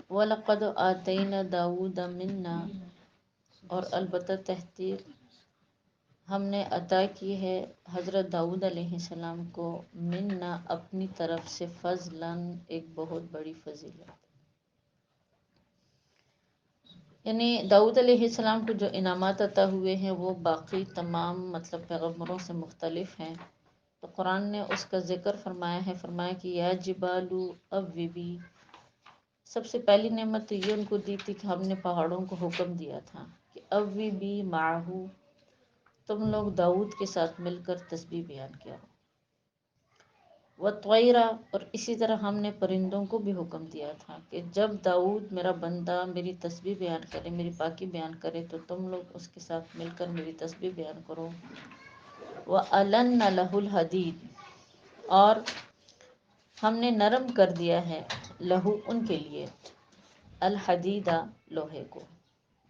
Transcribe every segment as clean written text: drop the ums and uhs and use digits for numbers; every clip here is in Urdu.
وَلَقَدْ آتَيْنَا دَاوُودَ مِنَّا، اور البتہ تحقیق ہم نے عطا کی ہے حضرت داؤد علیہ السلام کو، منا اپنی طرف سے، فضلاً ایک بہت بڑی فضیلت۔ یعنی داؤد علیہ السلام کو جو انعامات عطا ہوئے ہیں وہ باقی تمام مطلب پیغمبروں سے مختلف ہیں۔ تو قرآن نے اس کا ذکر فرمایا ہے، فرمایا کہ یا جبالو اوبی، سب سے پہلی نعمت تو یہ ان کو دی تھی کہ ہم نے پہاڑوں کو حکم دیا تھا کہ اوبی معہو، تم لوگ داؤد کے ساتھ مل کر تسبیح بیان کیا ہو، وطیرا، اور اسی طرح ہم نے پرندوں کو بھی حکم دیا تھا کہ جب داؤد میرا بندہ میری تسبیح بیان کرے، میری پاکی بیان کرے، تو تم لوگ اس کے ساتھ مل کر میری تسبیح بیان کرو۔ وَأَلَنَّ لَهُ الْحَدِيدَ، اور ہم نے نرم کر دیا ہے لہو ان کے لیے، الحدیدہ لوہے کو،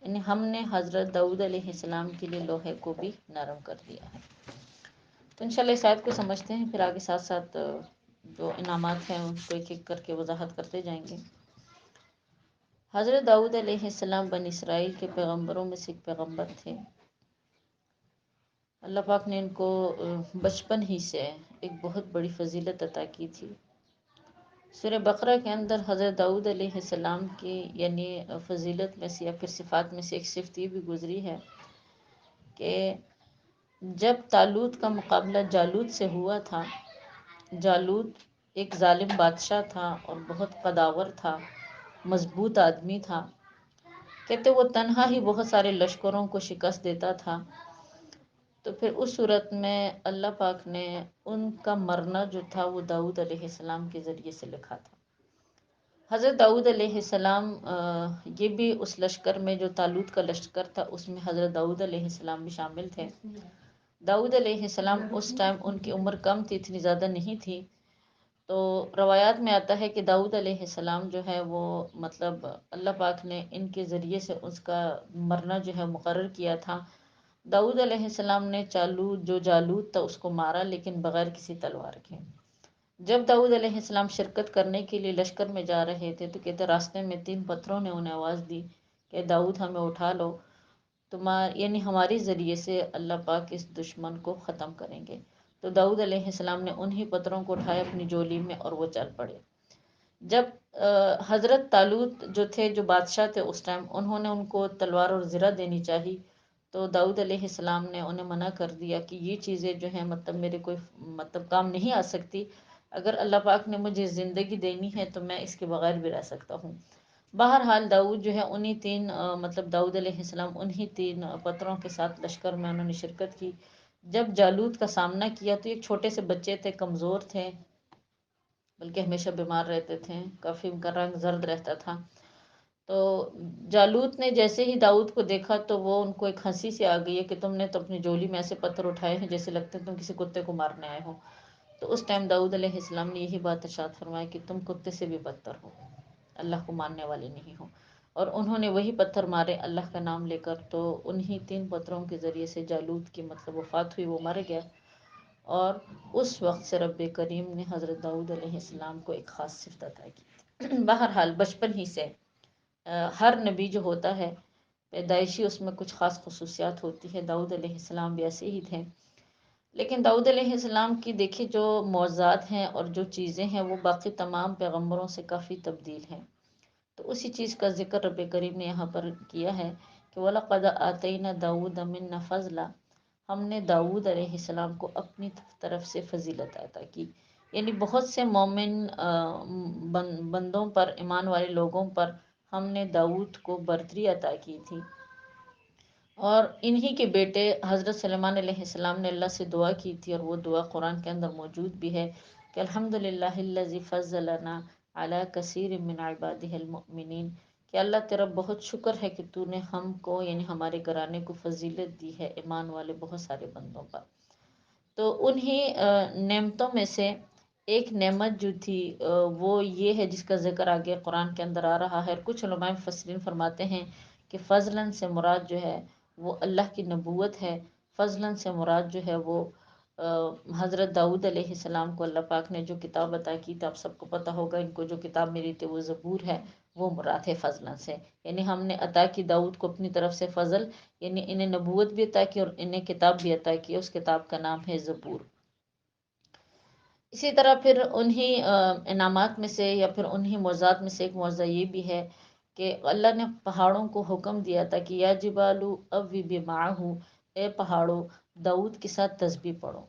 یعنی ہم نے حضرت داؤد علیہ السلام کے لیے لوہے کو بھی نرم کر دیا ہے۔ تو انشاءاللہ اس آیت کو سمجھتے ہیں، پھر آگے ساتھ ساتھ جو انعامات ہیں ان کو ایک ایک کر کے وضاحت کرتے جائیں گے۔ حضرت داؤد علیہ السلام بنی اسرائیل کے پیغمبروں میں سے ایک پیغمبر تھے۔ اللہ پاک نے ان کو بچپن ہی سے ایک بہت بڑی فضیلت عطا کی تھی۔ سورہ بقرہ کے اندر حضرت داؤد علیہ السلام کی یعنی فضیلت میں سے یا پھر صفات میں سے ایک صفت یہ بھی گزری ہے کہ جب طالوت کا مقابلہ جالوت سے ہوا تھا، جالوت ایک ظالم بادشاہ تھا اور بہت قداور تھا، مضبوط آدمی تھا، کہتے وہ تنہا ہی بہت سارے لشکروں کو شکست دیتا تھا۔ تو پھر اس صورت میں اللہ پاک نے ان کا مرنا جو تھا وہ داؤد علیہ السلام کے ذریعے سے لکھا تھا۔ حضرت داؤد علیہ السلام یہ بھی اس لشکر میں جو طالوت کا لشکر تھا اس میں حضرت داؤد علیہ السلام بھی شامل تھے۔ داؤد علیہ السلام اس ٹائم ان کی عمر کم تھی، اتنی زیادہ نہیں تھی، تو روایات میں آتا ہے کہ داؤد علیہ السلام جو ہے وہ مطلب اللہ پاک نے ان کے ذریعے سے اس کا مرنا جو ہے مقرر کیا تھا۔ داؤد علیہ السلام نے جالوت تھا اس کو مارا، لیکن بغیر کسی تلوار کے۔ جب داؤد علیہ السلام شرکت کرنے کے لیے لشکر میں جا رہے تھے تو کہتے راستے میں 3 پتھروں نے انہیں آواز دی کہ داؤد ہمیں اٹھا لو، یعنی ہمارے ذریعے سے اللہ پاک اس دشمن کو ختم کریں گے۔ تو داؤد علیہ السلام نے انہی پتھروں کو اٹھایا اپنی جولی میں اور وہ چل پڑے۔ جب حضرت طالوت جو تھے، جو بادشاہ تھے اس ٹائم، انہوں نے ان کو تلوار اور زرہ دینی چاہی، تو داؤد علیہ السلام نے انہیں منع کر دیا کہ یہ چیزیں جو ہیں مطلب میرے کوئی مطلب کام نہیں آ سکتی، اگر اللہ پاک نے مجھے زندگی دینی ہے تو میں اس کے بغیر بھی رہ سکتا ہوں۔ بہرحال داؤد جو ہے انہی 3 مطلب داؤد علیہ السلام انہی 3 پتھروں کے ساتھ لشکر میں انہوں نے شرکت کی۔ جب جالوت کا سامنا کیا تو ایک چھوٹے سے بچے تھے، کمزور تھے، بلکہ ہمیشہ بیمار رہتے تھے، کافی ان کا رنگ زرد رہتا تھا۔ تو جالوت نے جیسے ہی داؤد کو دیکھا تو وہ ان کو ایک ہنسی سے آ گئی ہے کہ تم نے تو اپنی جولی میں ایسے پتھر اٹھائے ہیں جیسے لگتے ہیں تم کسی کتے کو مارنے آئے ہو۔ تو اس ٹائم داؤد علیہ السلام نے یہی بات ارشاد فرمائی کہ تم کتے سے بھی بدتر ہو، اللہ کو ماننے والے نہیں ہو۔ اور انہوں نے وہی پتھر مارے اللہ کا نام لے کر، تو انہی 3 پتھروں کے ذریعے سے جالوت کی مطلب وفات ہوئی، وہ مر گیا۔ اور اس وقت سے رب کریم نے حضرت داؤد علیہ السلام کو ایک خاص صفت عطا کی۔ بہرحال بچپن ہی سے ہر نبی جو ہوتا ہے پیدائشی اس میں کچھ خاص خصوصیات ہوتی ہے، داؤد علیہ السلام بھی ایسے ہی تھے۔ لیکن داؤد علیہ السلام کی دیکھیے جو معجزات ہیں اور جو چیزیں ہیں وہ باقی تمام پیغمبروں سے کافی تبدیل ہیں۔ تو اسی چیز کا ذکر رب کریم نے یہاں پر کیا ہے کہ وَلَقَدْ آتَيْنَا دَاوُودَ مِنَّا فَضْلًا، ہم نے داؤد علیہ السلام کو اپنی طرف سے فضیلت عطا کی۔ یعنی بہت سے مومن بندوں پر، ایمان والے لوگوں پر ہم نے داؤد کو برتری عطا کی تھی۔ اور انہی کے بیٹے حضرت سلیمان علیہ السلام نے اللہ سے دعا کی تھی، اور وہ دعا قرآن کے اندر موجود بھی ہے کہ الحمدللہ الذی فضلنا علی کثیر من عبادہ المؤمنین، کہ اللہ تیرا بہت شکر ہے کہ تو نے ہم کو یعنی ہمارے گھرانے کو فضیلت دی ہے ایمان والے بہت سارے بندوں پر۔ تو انہی نعمتوں میں سے ایک نعمت جو تھی وہ یہ ہے جس کا ذکر آگے قرآن کے اندر آ رہا ہے۔ کچھ علماء مفسرین فرماتے ہیں کہ فضلاً سے مراد جو ہے وہ اللہ کی نبوت ہے، فضلاً سے مراد جو ہے وہ حضرت داؤد علیہ السلام کو اللہ پاک نے جو کتاب عطا کی تھی، آپ سب کو پتہ ہوگا، ان کو جو کتاب ملی تھی وہ زبور ہے، وہ مراد ہے فضلن سے، یعنی ہم نے عطا کی داؤد کو اپنی طرف سے فضل، یعنی انہیں نبوت بھی عطا کی اور انہیں کتاب بھی عطا کی، اس کتاب کا نام ہے زبور۔ اسی طرح پھر انہی انعامات میں سے یا پھر انہی معجزات میں سے ایک معجزہ یہ بھی ہے کہ اللہ نے پہاڑوں کو حکم دیا تھا کہ یا جبالو اوبی معہ، اے پہاڑوں داؤد کے ساتھ تسبیح پڑھو،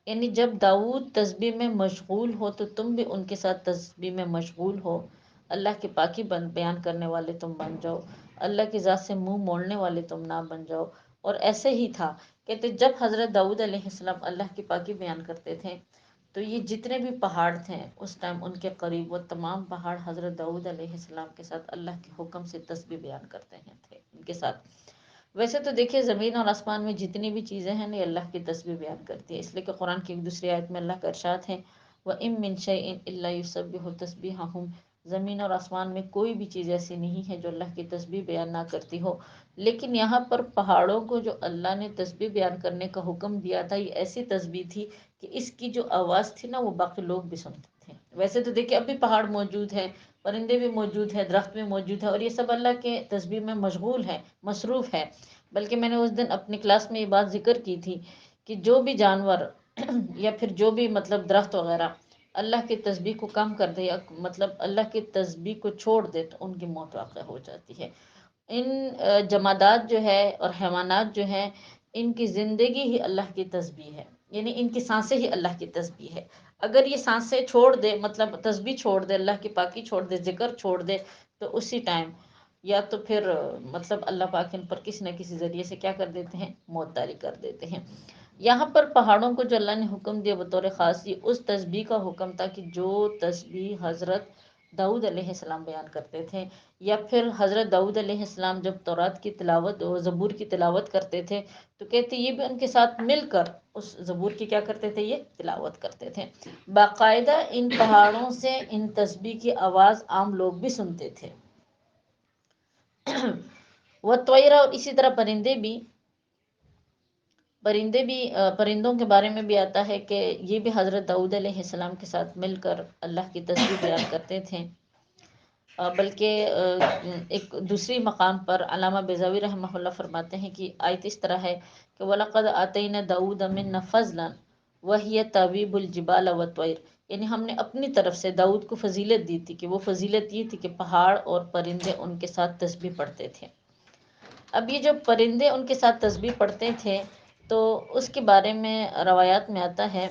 یعنی جب داؤد تسبیح میں مشغول ہو تو تم بھی ان کے ساتھ تسبیح میں مشغول ہو، اللہ کی پاکی بیان کرنے والے تم بن جاؤ، اللہ کی ذات سے منہ موڑنے والے تم نہ بن جاؤ۔ اور ایسے ہی تھا کہتے جب حضرت داؤد علیہ السلام اللہ کی پاکی بیان کرتے تھے تو یہ جتنے بھی پہاڑ تھے اس ٹائم ان کے قریب، وہ تمام پہاڑ حضرت داؤد علیہ السلام کے ساتھ اللہ کے حکم سے تسبیح بیان کرتے ہیں تھے ان کے ساتھ۔ ویسے تو دیکھیے زمین اور آسمان میں جتنی بھی چیزیں ہیں یہ اللہ کی تسبیح بیان کرتی ہے، اس لیے کہ قرآن کی ایک دوسری آیت میں اللہ کا ارشاد ہے وَإِن مِّن شَيْءٍ إِلَّا يُسَبِّحُ تَسْبِيحَهُمْ، زمین اور آسمان میں کوئی بھی چیز ایسی نہیں ہے جو اللہ کی تسبیح بیان نہ کرتی ہو، لیکن یہاں پر پہاڑوں کو جو اللہ نے تسبیح بیان کرنے کا حکم دیا تھا یہ ایسی تسبیح تھی کہ اس کی جو آواز تھی نا وہ باقی لوگ بھی سنتے تھے۔ ویسے تو دیکھیں اب بھی پہاڑ موجود ہے، پرندے بھی موجود ہیں، درخت بھی موجود ہے، اور یہ سب اللہ کے تسبیح میں مشغول ہے، مصروف ہے۔ بلکہ میں نے اس دن اپنی کلاس میں یہ بات ذکر کی تھی کہ جو بھی جانور یا پھر جو بھی مطلب درخت وغیرہ اللہ کی تسبیح کو کم کر دے یا مطلب اللہ کی تسبیح کو چھوڑ دے تو ان کی موت واقع ہو جاتی ہے۔ ان جمادات جو ہے اور حیوانات جو ہیں ان کی زندگی ہی اللہ کی تسبیح ہے، یعنی ان کی سانسیں ہی اللہ کی تسبیح ہے۔ اگر یہ سانسیں چھوڑ دے، مطلب تسبیح چھوڑ دے، اللہ کی پاکی چھوڑ دے، ذکر چھوڑ دے، تو اسی ٹائم یا تو پھر مطلب اللہ پاک ان پر کسی نہ کسی ذریعے سے کیا کر دیتے ہیں، موت طاری کر دیتے ہیں۔ یہاں پر پہاڑوں کو جو اللہ نے حکم دیا بطور خاص یہ اس تسبیح کا حکم تھا کہ جو تسبیح حضرت داؤد علیہ السلام بیان کرتے تھے، یا پھر حضرت داؤد علیہ السلام جب تورات کی تلاوت اور زبور کی تلاوت کرتے تھے تو کہتے یہ بھی ان کے ساتھ مل کر اس زبور کی کیا کرتے تھے، یہ تلاوت کرتے تھے۔ باقاعدہ ان پہاڑوں سے ان تسبیح کی آواز عام لوگ بھی سنتے تھے۔ وہ طویرہ، اور اسی طرح پرندوں کے بارے میں بھی آتا ہے کہ یہ بھی حضرت داؤد علیہ السلام کے ساتھ مل کر اللہ کی تسبیح بیان کرتے تھے۔ بلکہ ایک دوسری مقام پر علامہ بیضاوی رحمہ اللہ فرماتے ہیں کہ آیت اس طرح ہے کہ وَلَقَدْ آتَيْنَا دَاوُودَ مِنَّا فَضْلًا وَهِيَ تَوِيبُ الْجِبَالَ وَالطَّيْرَ، یعنی ہم نے اپنی طرف سے داؤد کو فضیلت دی تھی کہ وہ فضیلت یہ تھی کہ پہاڑ اور پرندے ان کے ساتھ تسبیح پڑھتے تھے۔ اب یہ جو پرندے ان کے ساتھ تسبیح پڑھتے تھے تو اس کے بارے میں روایات میں آتا ہے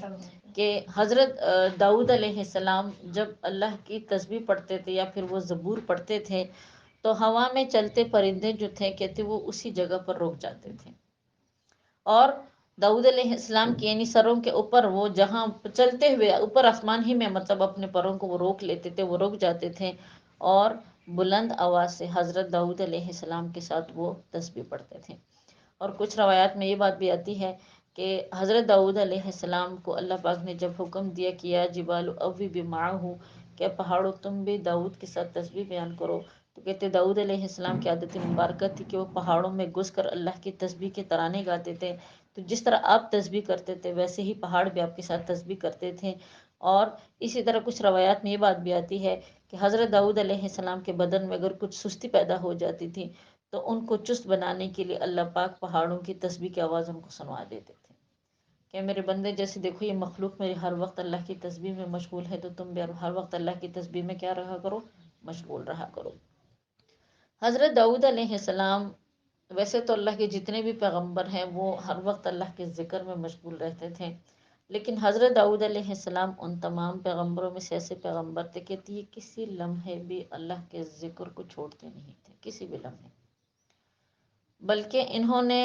کہ حضرت داؤد علیہ السلام جب اللہ کی تسبیح پڑھتے تھے یا پھر وہ زبور پڑھتے تھے تو ہوا میں چلتے پرندے جو تھے کہتے وہ اسی جگہ پر رک جاتے تھے، اور داؤد علیہ السلام کی یعنی سروں کے اوپر وہ جہاں چلتے ہوئے اوپر آسمان ہی میں مطلب اپنے پروں کو وہ روک لیتے تھے، وہ رک جاتے تھے اور بلند آواز سے حضرت داؤد علیہ السلام کے ساتھ وہ تسبیح پڑھتے تھے۔ اور کچھ روایات میں یہ بات بھی آتی ہے کہ حضرت داؤد علیہ السلام کو اللہ پاک نے جب حکم دیا کہ یا جبال اوبی معہ، کہ پہاڑوں تم بھی داؤد کے ساتھ تسبیح بیان کرو، تو کہتے داؤد علیہ السلام کی عادت مبارکہ تھی کہ وہ پہاڑوں میں گھس کر اللہ کی تسبیح کے ترانے گاتے تھے، تو جس طرح آپ تسبیح کرتے تھے ویسے ہی پہاڑ بھی آپ کے ساتھ تسبیح کرتے تھے۔ اور اسی طرح کچھ روایات میں یہ بات بھی آتی ہے کہ حضرت داؤد علیہ السلام کے بدن میں اگر کچھ سستی پیدا ہو جاتی تھی تو ان کو چست بنانے کے لیے اللہ پاک پہاڑوں کی تسبیح کی آواز ان کو سنوا دیتے تھے کہ میرے بندے جیسے دیکھو یہ مخلوق میری ہر وقت اللہ کی تسبیح میں مشغول ہے، تو تم بھی ہر وقت اللہ کی تسبیح میں کیا رہا کرو، مشغول رہا کرو۔ حضرت داؤد علیہ السلام ویسے تو اللہ کے جتنے بھی پیغمبر ہیں وہ ہر وقت اللہ کے ذکر میں مشغول رہتے تھے، لیکن حضرت داؤد علیہ السلام ان تمام پیغمبروں میں سے ایسے پیغمبر تھے کہ یہ کسی لمحے بھی اللہ کے ذکر کو چھوڑتے نہیں تھے، کسی بھی لمحے۔ بلکہ انہوں نے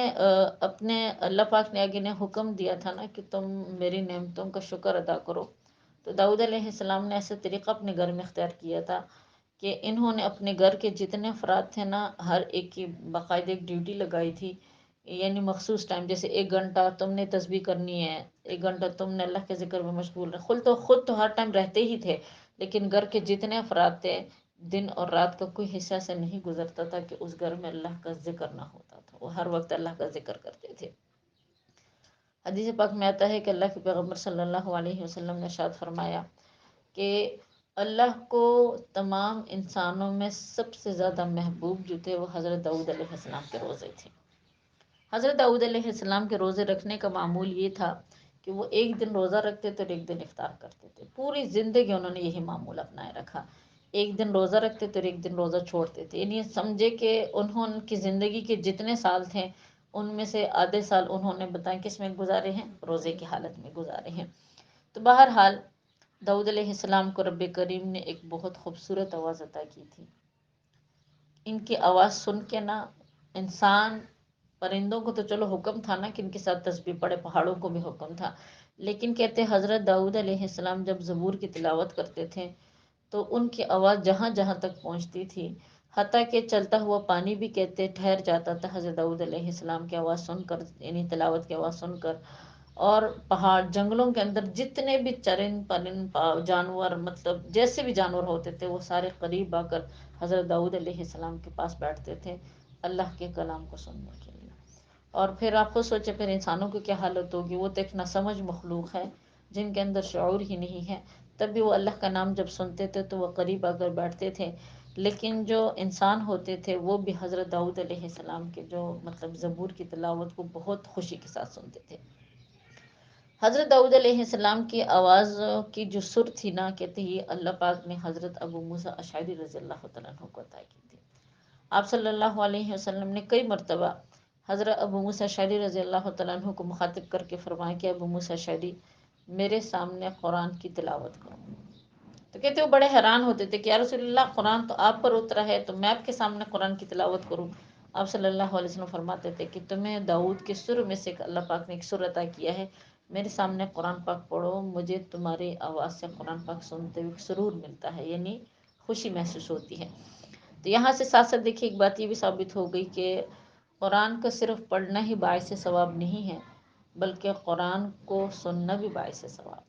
اپنے اللہ پاک نے آگے نے حکم دیا تھا نا کہ تم میری نعمتوں کا شکر ادا کرو، تو داؤد علیہ السلام نے ایسا طریقہ اپنے گھر میں اختیار کیا تھا کہ انہوں نے اپنے گھر کے جتنے افراد تھے نا ہر ایک کی باقاعدہ ایک ڈیوٹی لگائی تھی، یعنی مخصوص ٹائم، جیسے 1 گھنٹہ تم نے تسبیح کرنی ہے، 1 گھنٹہ تم نے اللہ کے ذکر میں مشغول رہے۔ خود تو ہر ٹائم رہتے ہی تھے، لیکن گھر کے جتنے افراد تھے دن اور رات کا کوئی حصہ سے نہیں گزرتا تھا کہ اس گھر میں اللہ کا ذکر نہ ہوتا تھا، وہ ہر وقت اللہ کا ذکر کرتے تھے۔ حدیث پاک میں آتا ہے کہ اللہ کے پیغمبر صلی اللہ علیہ وسلم نے ارشاد فرمایا کہ اللہ کو تمام انسانوں میں سب سے زیادہ محبوب جو تھے وہ حضرت داؤد علیہ السلام کے روزے تھے۔ حضرت داؤد علیہ السلام کے روزے رکھنے کا معمول یہ تھا کہ وہ ایک دن روزہ رکھتے تھے اور ایک دن افطار کرتے تھے۔ پوری زندگی انہوں نے یہی معمول اپنائے رکھا، ایک دن روزہ رکھتے تھے اور ایک دن روزہ چھوڑتے تھے۔ یعنی سمجھے کہ انہوں کی زندگی کے جتنے سال تھے ان میں سے آدھے سال انہوں نے بتائیں کس میں گزارے ہیں، روزے کی حالت میں گزارے ہیں۔ تو بہرحال داؤد علیہ السلام کو رب کریم نے ایک بہت خوبصورت آواز عطا کی تھی۔ ان کی آواز سن کے نا انسان، پرندوں کو تو چلو حکم تھا نا کہ ان کے ساتھ تسبیح پڑھے، پہاڑوں کو بھی حکم تھا، لیکن کہتے حضرت داؤد علیہ السلام جب زبور کی تلاوت کرتے تھے تو ان کی آواز جہاں جہاں تک پہنچتی تھی، حتیٰ کہ چلتا ہوا پانی بھی کہتے ٹھہر جاتا تھا حضرت داؤد علیہ السلام کی آواز سن کر، یعنی تلاوت کی آواز سن کر۔ اور پہاڑ، جنگلوں کے اندر جتنے بھی چرند پرند جانور، مطلب جیسے بھی جانور ہوتے تھے وہ سارے قریب آ کر حضرت داؤد علیہ السلام کے پاس بیٹھتے تھے اللہ کے کلام کو سننے کے لیے۔ اور پھر آپ خود سوچیں پھر انسانوں کی کیا حالت ہوگی، وہ تو ایک ناسمجھ مخلوق ہے جن کے اندر شعور ہی نہیں ہے، تب بھی وہ اللہ کا نام جب سنتے تھے تو وہ قریب آ کر بیٹھتے تھے۔ لیکن جو انسان ہوتے تھے وہ بھی حضرت داؤد علیہ السلام کے جو مطلب زبور کی تلاوت کو بہت خوشی کے ساتھ سنتے تھے۔ حضرت داؤد علیہ السلام کی آواز کی جو سر تھی نا، کہتے ہی اللہ پاک نے حضرت ابو موسیٰ اشعری رضی اللہ تعالیٰ عنہ کو عطا کی تھی۔ آپ صلی اللہ علیہ وسلم نے کئی مرتبہ حضرت ابو موسیٰ اشعری رضی اللہ تعالیٰ عنہ کو مخاطب کر کے فرمایا کہ ابو موسیٰ اشعری میرے سامنے قرآن کی تلاوت کرو۔ تو کہتے وہ بڑے حیران ہوتے تھے کہ یا رسول اللہ، قرآن تو آپ پر اترا ہے تو میں آپ کے سامنے قرآن کی تلاوت کروں؟ آپ صلی اللہ علیہ وسلم فرماتے تھے کہ تمہیں داؤد کے سر میں سے اللہ پاک نے ایک سر عطا کیا ہے، میرے سامنے قرآن پاک پڑھو، مجھے تمہاری آواز سے قرآن پاک سنتے ہوئے سرور ملتا ہے، یعنی خوشی محسوس ہوتی ہے۔ تو یہاں سے ساتھ ساتھ دیکھیے ایک بات یہ بھی ثابت ہو گئی کہ قرآن کا صرف پڑھنا ہی باعث ثواب نہیں ہے، بلکہ قرآن کو سننا بھی باعث ثواب ہے۔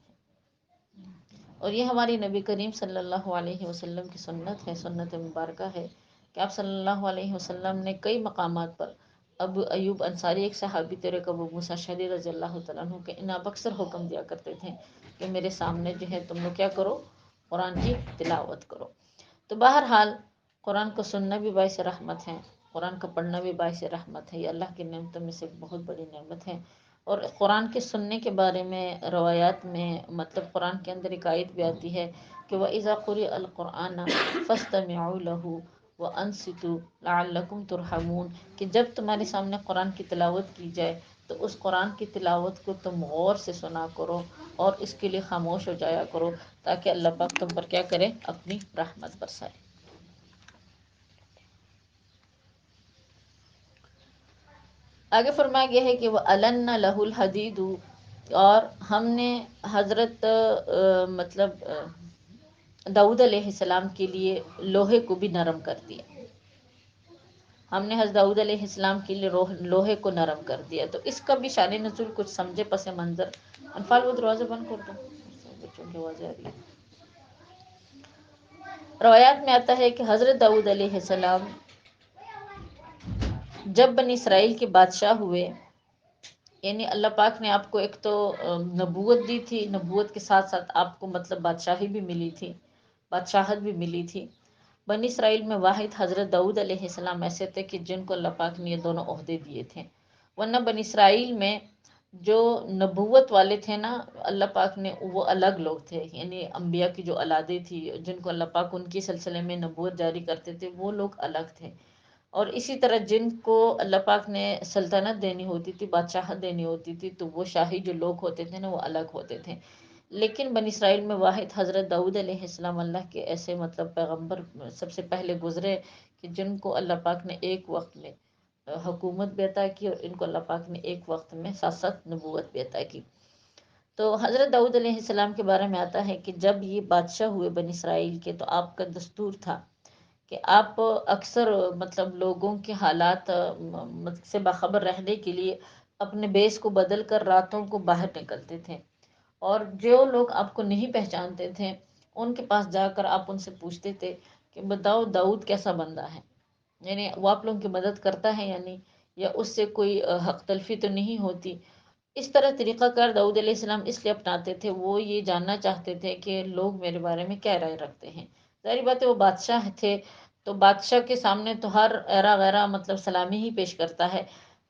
اور یہ ہماری نبی کریم صلی اللہ علیہ وسلم کی سنت ہے، سنت مبارکہ ہے کہ آپ صلی اللہ علیہ وسلم نے کئی مقامات پر ابو ایوب انصاری، ایک صحابی تیرے کو ابو موسیٰ اشعری رضی اللہ تعالیٰ عنہ کے انہیں اکثر حکم دیا کرتے تھے کہ میرے سامنے جو ہے تم لوگ کیا کرو، قرآن کی تلاوت کرو۔ تو بہرحال قرآن کو سننا بھی باعث رحمت ہے، قرآن کا پڑھنا بھی باعث رحمت ہے، یہ اللہ کی نعمتوں میں سے ایک بہت بڑی نعمت ہے۔ اور قرآن کے سننے کے بارے میں روایات میں مطلب قرآن کے اندر ایک آیت بھی آتی ہے کہ وَإِذَا قُرِئَ الْقُرْآنَ فَاسْتَمِعُوا لَهُ وَأَنصِتُوا لَعَلَّكُمْ تُرْحَمُونَ، کہ جب تمہارے سامنے قرآن کی تلاوت کی جائے تو اس قرآن کی تلاوت کو تم غور سے سنا کرو اور اس کے لیے خاموش ہو جایا کرو تاکہ اللہ پاک تم پر کیا کرے، اپنی رحمت برسائے۔ آگے فرمایا گیا ہے کہ وَأَلَنَّ لَهُ الْحَدِيدُ، اور ہم نے حضرت داؤد علیہ السلام کے لیے لوہے کو بھی نرم کر دیا۔ ہم نے حضرت داؤد علیہ السلام کے لیے لوہے کو نرم کر دیا۔ تو اس کا بھی شان نزول کچھ سمجھے پس منظر۔ انفال وہ دروازہ بند کر دو، بچوں کی آواز آ رہی ہے۔ روایات میں آتا ہے کہ حضرت داؤد علیہ السلام جب بنی اسرائیل کے بادشاہ ہوئے، یعنی اللہ پاک نے آپ کو ایک تو نبوت دی تھی، نبوت کے ساتھ ساتھ آپ کو مطلب بادشاہی بھی ملی تھی، بادشاہت بھی ملی تھی۔ بنی اسرائیل میں واحد حضرت داؤد علیہ السلام ایسے تھے کہ جن کو اللہ پاک نے یہ دونوں عہدے دیے تھے، ورنہ بنی اسرائیل میں جو نبوت والے تھے نا اللہ پاک نے، وہ الگ لوگ تھے، یعنی انبیاء کی جو اولادیں تھی جن کو اللہ پاک ان کی سلسلے میں نبوت جاری کرتے تھے وہ لوگ الگ تھے۔ اور اسی طرح جن کو اللہ پاک نے سلطنت دینی ہوتی تھی، بادشاہت دینی ہوتی تھی، تو وہ شاہی جو لوگ ہوتے تھے نا وہ الگ ہوتے تھے۔ لیکن بنی اسرائیل میں واحد حضرت داؤد علیہ السلام اللہ کے ایسے مطلب پیغمبر سب سے پہلے گزرے کہ جن کو اللہ پاک نے ایک وقت میں حکومت بھی عطا کی اور ان کو اللہ پاک نے ایک وقت میں ساتھ ساتھ نبوت بھی عطا کی۔ تو حضرت داؤد علیہ السلام کے بارے میں آتا ہے کہ جب یہ بادشاہ ہوئے بنی اسرائیل کے تو آپ کا دستور تھا کہ آپ اکثر مطلب لوگوں کے حالات سے باخبر رہنے کے لیے اپنے بیس کو بدل کر راتوں کو باہر نکلتے تھے، اور جو لوگ آپ کو نہیں پہچانتے تھے ان کے پاس جا کر آپ ان سے پوچھتے تھے کہ بتاؤ داؤد کیسا بندہ ہے، یعنی وہ آپ لوگوں کی مدد کرتا ہے یا نہیں، یا اس سے کوئی حق تلفی تو نہیں ہوتی۔ اس طرح طریقہ کار داؤد علیہ السلام اس لیے اپناتے تھے، وہ یہ جاننا چاہتے تھے کہ لوگ میرے بارے میں کیا رائے رکھتے ہیں۔ ظاہر بات ہے وہ بادشاہ تھے، تو بادشاہ کے سامنے تو ہر ایرا غیرہ مطلب سلامی ہی پیش کرتا ہے،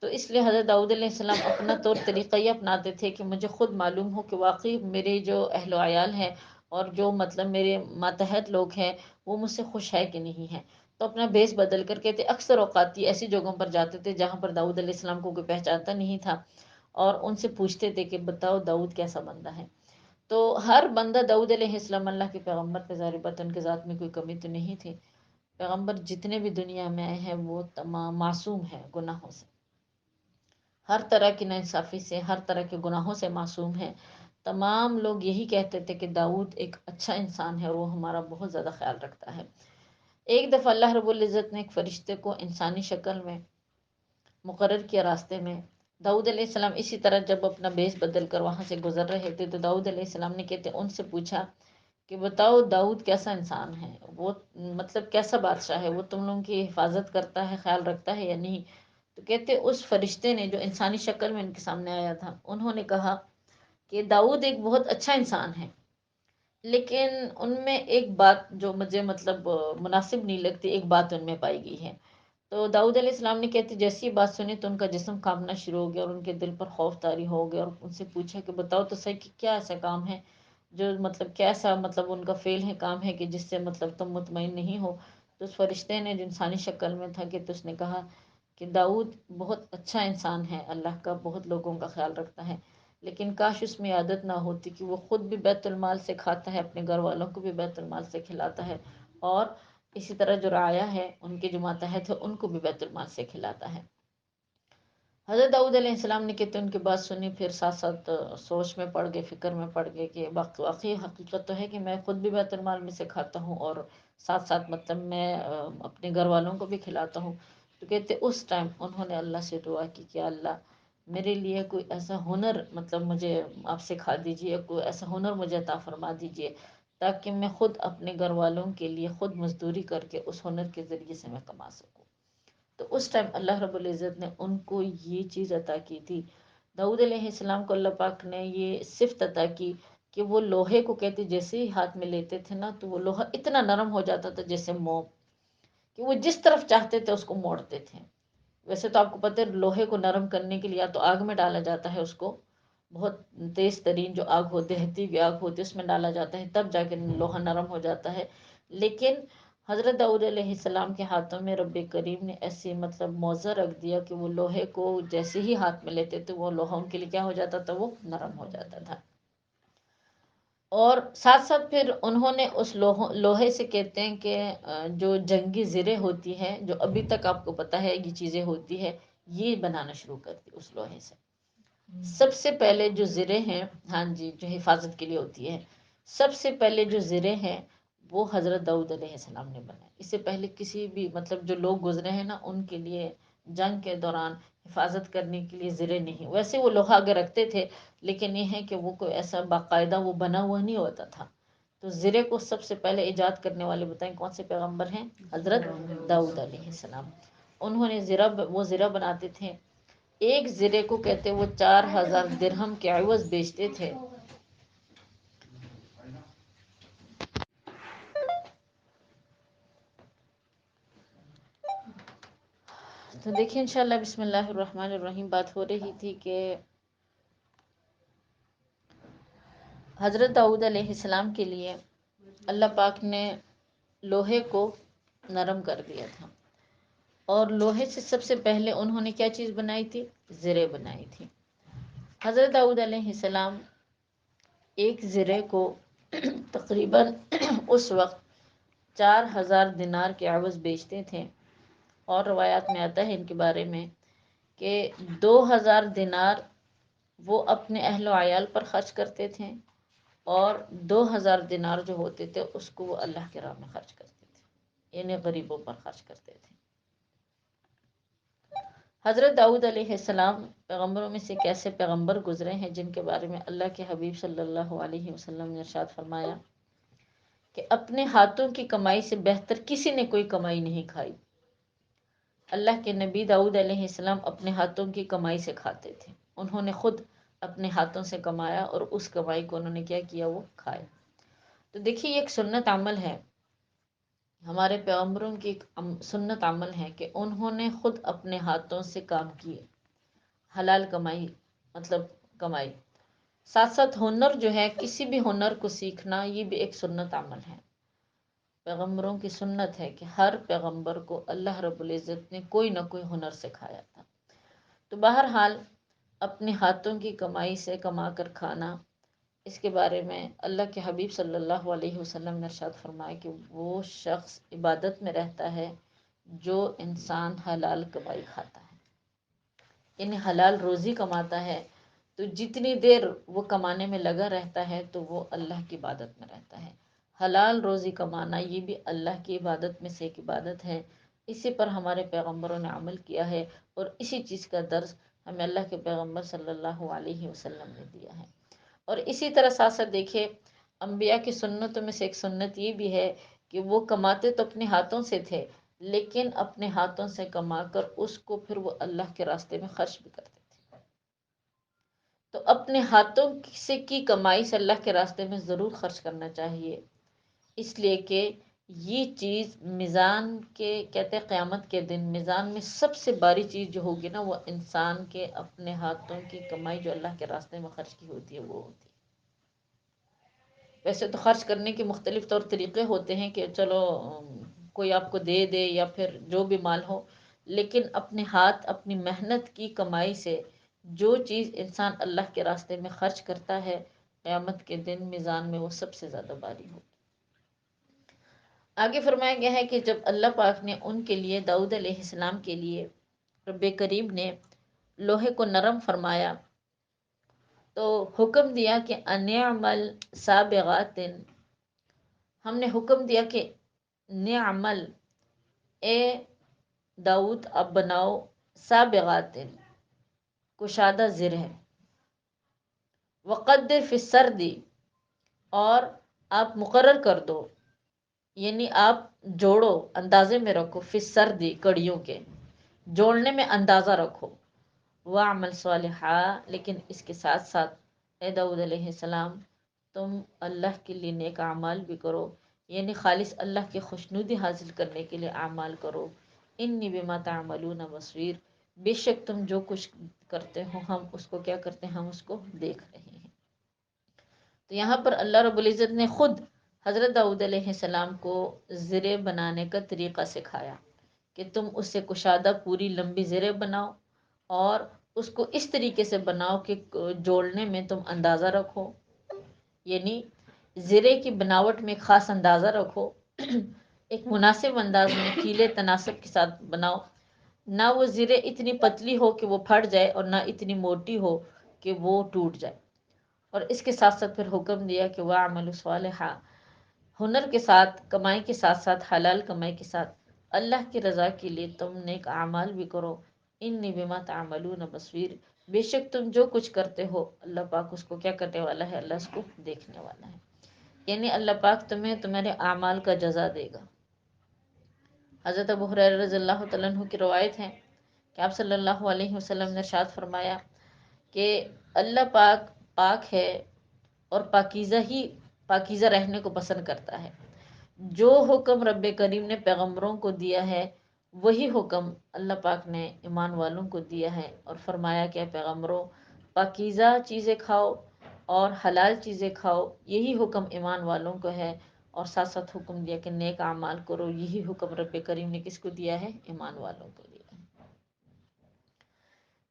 تو اس لیے حضرت داؤد علیہ السلام اپنا طور طریقہ یہ اپناتے تھے کہ مجھے خود معلوم ہو کہ واقعی میرے جو اہل و عیال ہیں اور جو مطلب میرے ماتحت لوگ ہیں وہ مجھ سے خوش ہے کہ نہیں ہے، تو اپنا بیس بدل کر کے تھے اکثر اوقات ایسی جگہوں پر جاتے تھے جہاں پر داؤد علیہ السلام کو کوئی پہچانتا نہیں تھا، اور ان سے پوچھتے تھے کہ بتاؤ داؤد کیسا بندہ ہے۔ تو ہر بندہ داؤد علیہ السلام اللہ کے پیغمبر پہ ظاہر بات ان کے ذات میں کوئی کمی تو نہیں تھی، پیغمبر جتنے بھی دنیا میں آئے ہیں وہ تمام معصوم ہیں گناہوں سے، ہر طرح کی ناانصافی سے، ہر طرح کے گناہوں سے معصوم ہیں۔ تمام لوگ یہی کہتے تھے کہ داؤد ایک اچھا انسان ہے اور وہ ہمارا بہت زیادہ خیال رکھتا ہے۔ ایک دفعہ اللہ رب العزت نے ایک فرشتے کو انسانی شکل میں مقرر کیا راستے میں، داؤد علیہ السلام اسی طرح جب اپنا بیس بدل کر وہاں سے گزر رہے تھے تو داؤد علیہ السلام نے کہتے ان سے پوچھا کہ بتاؤ داؤد کیسا انسان ہے، وہ مطلب کیسا بادشاہ ہے، وہ تم لوگوں کی حفاظت کرتا ہے، خیال رکھتا ہے یا نہیں؟ تو کہتے اس فرشتے نے جو انسانی شکل میں ان کے سامنے آیا تھا انہوں نے کہا کہ داؤد ایک بہت اچھا انسان ہے، لیکن ان میں ایک بات جو مجھے مطلب مناسب نہیں لگتی، ایک بات ان میں پائی گئی ہے۔ تو داؤد علیہ السلام نے کہتے جیسی یہ بات سنی تو ان کا جسم کانپنا شروع ہو گیا اور ان کے دل پر خوف طاری ہو گیا، اور ان سے پوچھا کہ بتاؤ تو صحیح کہ کیا ایسا کام ہے جو مطلب کیسا مطلب ان کا فعل ہے، کام ہے کہ جس سے مطلب تم مطمئن نہیں ہو؟ تو اس فرشتے نے جو انسانی شکل میں تھا کہ تو اس نے کہا کہ داؤد بہت اچھا انسان ہے، اللہ کا بہت لوگوں کا خیال رکھتا ہے، لیکن کاش اس میں عادت نہ ہوتی کہ وہ خود بھی بیت المال سے کھاتا ہے، اپنے گھر والوں کو بھی بیت المال سے کھلاتا ہے، اور اسی طرح جو رعایا ہے ان کے جو ماتحت ہے ان کو بھی بیت المال سے کھلاتا ہے۔ حضرت داؤد علیہ السلام نے کہتے ان کی بات سنی، پھر ساتھ ساتھ سوچ میں پڑ گئے، فکر میں پڑ گئے کہ واقعی حقیقت تو ہے کہ میں خود بھی بیت المال میں سے کھاتا ہوں اور ساتھ ساتھ مطلب میں اپنے گھر والوں کو بھی کھلاتا ہوں۔ تو کہتے اس ٹائم انہوں نے اللہ سے دعا کی کہ اللہ میرے لیے کوئی ایسا ہنر مطلب مجھے آپ سکھا دیجیے، کوئی ایسا ہنر مجھے عطا فرما دیجیے تاکہ میں خود اپنے گھر والوں کے لیے خود مزدوری کر کے اس ہنر کے ذریعے سے میں کما سکوں۔ تو اس ٹائم اللہ رب العزت نے ان کو یہ چیز عطا کی تھی، داؤد علیہ السلام کو اللہ پاک نے یہ صفت عطا کی کہ وہ لوہے کو کہتے جیسے ہی ہاتھ میں لیتے تھے نا تو وہ لوہا اتنا نرم ہو جاتا تھا جیسے موم، کہ وہ جس طرف چاہتے تھے اس کو موڑتے تھے۔ ویسے تو آپ کو پتہ ہے لوہے کو نرم کرنے کے لیے یا تو آگ میں ڈالا جاتا ہے، اس کو بہت تیز ترین جو آگ ہوتی ہے، دہتی ہوئی آگ ہوتی ہے، اس میں ڈالا جاتا ہے تب جا کے لوہا نرم ہو جاتا ہے، لیکن حضرت داؤد علیہ السلام کے ہاتھوں میں رب کریم نے ایسی مطلب موزہ رکھ دیا کہ وہ لوہے کو جیسے ہی ہاتھ میں لیتے تو وہ لوہا ان کے لیے کیا ہو جاتا تھا، وہ نرم ہو جاتا تھا۔ اور ساتھ ساتھ پھر انہوں نے اس لوہے سے کہتے ہیں کہ جو جنگی زریں ہوتی ہیں جو ابھی تک آپ کو پتہ ہے یہ چیزیں ہوتی ہے، یہ بنانا شروع کر دی اس لوہے سے۔ سب سے پہلے جو زریں ہیں، ہاں جی، جو حفاظت کے لیے ہوتی ہے، سب سے پہلے جو زریں ہیں وہ حضرت داؤد علیہ السلام نے بنائے، اس سے پہلے کسی بھی مطلب جو لوگ گزرے ہیں نا ان کے لیے جنگ کے دوران حفاظت کرنے کے لیے زریں نہیں، ویسے وہ لوہا اگر رکھتے تھے لیکن یہ ہے کہ وہ کوئی ایسا باقاعدہ وہ بنا ہوا نہیں ہوتا تھا۔ تو زرے کو سب سے پہلے ایجاد کرنے والے بتائیں کون سے پیغمبر ہیں؟ حضرت داؤد علیہ السلام۔ انہوں نے وہ زرہ بناتے تھے، ایک زرے کو کہتے وہ 4000 درہم کے عوض بیچتے تھے۔ تو دیکھیں انشاءاللہ بسم اللہ الرحمن الرحیم، بات ہو رہی تھی کہ حضرت داؤد علیہ السلام کے لیے اللہ پاک نے لوہے کو نرم کر دیا تھا، اور لوہے سے سب سے پہلے انہوں نے کیا چیز بنائی تھی؟ زرے بنائی تھی۔ حضرت داؤد علیہ السلام ایک زرے کو تقریباً اس وقت 4000 دینار کے عوض بیچتے تھے، اور روایات میں آتا ہے ان کے بارے میں کہ 2000 دینار وہ اپنے اہل و عیال پر خرچ کرتے تھے، اور 2000 دینار جو ہوتے تھے اس کو وہ اللہ کے راہ میں خرچ کرتے تھے، یعنی غریبوں پر خرچ کرتے تھے۔ حضرت داؤد علیہ السلام پیغمبروں میں سے ایک ایسے پیغمبر گزرے ہیں جن کے بارے میں اللہ کے حبیب صلی اللہ علیہ وسلم نے ارشاد فرمایا کہ اپنے ہاتھوں کی کمائی سے بہتر کسی نے کوئی کمائی نہیں کھائی۔ اللہ کے نبی داؤد علیہ السلام اپنے ہاتھوں کی کمائی سے کھاتے تھے، انہوں نے خود اپنے ہاتھوں سے کمایا اور اس کمائی کو انہوں نے کیا کیا، وہ کھایا۔ تو دیکھیے یہ ایک سنت عمل ہے، ہمارے پیغمبروں کی ایک سنت عمل ہے کہ انہوں نے خود اپنے ہاتھوں سے کام کیے، حلال کمائی، مطلب کمائی۔ ساتھ ساتھ ہنر جو ہے، کسی بھی ہنر کو سیکھنا یہ بھی ایک سنت عمل ہے۔ پیغمبروں کی سنت ہے کہ ہر پیغمبر کو اللہ رب العزت نے کوئی نہ کوئی ہنر سکھایا تھا۔ تو بہرحال اپنے ہاتھوں کی کمائی سے کما کر کھانا، اس کے بارے میں اللہ کے حبیب صلی اللہ علیہ وسلم نے ارشاد فرمایا کہ وہ شخص عبادت میں رہتا ہے جو انسان حلال کمائی کھاتا ہے، یعنی حلال روزی کماتا ہے۔ تو جتنی دیر وہ کمانے میں لگا رہتا ہے تو وہ اللہ کی عبادت میں رہتا ہے۔ حلال روزی کمانا یہ بھی اللہ کی عبادت میں سے ایک عبادت ہے۔ اسی پر ہمارے پیغمبروں نے عمل کیا ہے اور اسی چیز کا درس ہمیں اللہ کے پیغمبر صلی اللہ علیہ وسلم نے دیا ہے۔ اور اسی طرح ساتھ ساتھ دیکھیے، انبیاء کی سنتوں میں سے ایک سنت یہ بھی ہے کہ وہ کماتے تو اپنے ہاتھوں سے تھے، لیکن اپنے ہاتھوں سے کما کر اس کو پھر وہ اللہ کے راستے میں خرچ بھی کرتے تھے۔ تو اپنے ہاتھوں سے کی کمائی سے اللہ کے راستے میں ضرور خرچ کرنا چاہیے، اس لیے کہ یہ چیز میزان کے، کہتے ہیں قیامت کے دن میزان میں سب سے باری چیز جو ہوگی نا، وہ انسان کے اپنے ہاتھوں کی کمائی جو اللہ کے راستے میں خرچ کی ہوتی ہے وہ ہوتی ہے۔ ویسے تو خرچ کرنے کے مختلف طور طریقے ہوتے ہیں کہ چلو کوئی آپ کو دے دے یا پھر جو بھی مال ہو، لیکن اپنے ہاتھ، اپنی محنت کی کمائی سے جو چیز انسان اللہ کے راستے میں خرچ کرتا ہے، قیامت کے دن میزان میں وہ سب سے زیادہ باری ہوگی۔ آگے فرمایا گیا ہے کہ جب اللہ پاک نے ان کے لیے، داؤد علیہ السلام کے لیے، رب کریم نے لوہے کو نرم فرمایا تو حکم دیا کہ ان اعمل سابغات، ہم نے حکم دیا کہ نعمل، اے داؤد اب بناؤ، سابغات، کشادہ زرہ، وقدر فی السرد، اور آپ مقرر کر دو، یعنی آپ جوڑو، اندازے میں رکھو، فی السرد، کڑیوں کے جوڑنے میں اندازہ رکھو، وَعْمَلْ صَالِحًا، لیکن اس کے ساتھ ساتھ اے داؤد علیہ السلام تم اللہ کے لیے نیک اعمال بھی کرو، یعنی خالص اللہ کی خوشنودی حاصل کرنے کے لیے اعمال کرو۔ انی بما تعملون بصیر، بے شک تم جو کچھ کرتے ہو ہم اس کو کیا کرتے ہیں، ہم اس کو دیکھ رہے ہیں۔ تو یہاں پر اللہ رب العزت نے خود حضرت داؤد علیہ السلام کو زرہ بنانے کا طریقہ سکھایا کہ تم اس سے کشادہ پوری لمبی زرہ بناؤ اور اس کو اس طریقے سے بناؤ کہ جوڑنے میں تم اندازہ رکھو، یعنی زرے کی بناوٹ میں ایک خاص اندازہ رکھو، ایک مناسب انداز میں کیلے تناسب کے ساتھ بناؤ، نہ وہ زرے اتنی پتلی ہو کہ وہ پھٹ جائے اور نہ اتنی موٹی ہو کہ وہ ٹوٹ جائے۔ اور اس کے ساتھ ساتھ پھر حکم دیا کہ وَاعْمَلُوا صَالِحًا، ہنر کے ساتھ، کمائی کے ساتھ ساتھ، حلال کمائی کے ساتھ اللہ کی رضا کے لیے تم نیک اعمال بھی کرو۔ انی بما تعملون بصیر، بے شک تم جو کچھ کرتے ہو اللہ پاک اس کو کیا کرنے والا ہے، اللہ اس کو دیکھنے والا ہے، یعنی اللہ پاک تمہیں تمہارے اعمال کا جزا دے گا۔ حضرت ابو ہریرہ رضی اللہ تعالیٰ عنہ کی روایت ہے کہ آپ صلی اللہ علیہ وسلم نے ارشاد فرمایا کہ اللہ پاک پاک ہے اور پاکیزہ رہنے کو پسند کرتا ہے۔ جو حکم رب کریم نے پیغمبروں کو دیا ہے وہی حکم اللہ پاک نے ایمان والوں کو دیا ہے، اور فرمایا کہ پیغمبروں پاکیزہ چیزیں کھاؤ اور حلال چیزیں کھاؤ، یہی حکم ایمان والوں کو ہے، اور ساتھ ساتھ حکم دیا کہ نیک اعمال کرو، یہی حکم رب کریم نے کس کو دیا ہے، ایمان والوں کو دیا ہے۔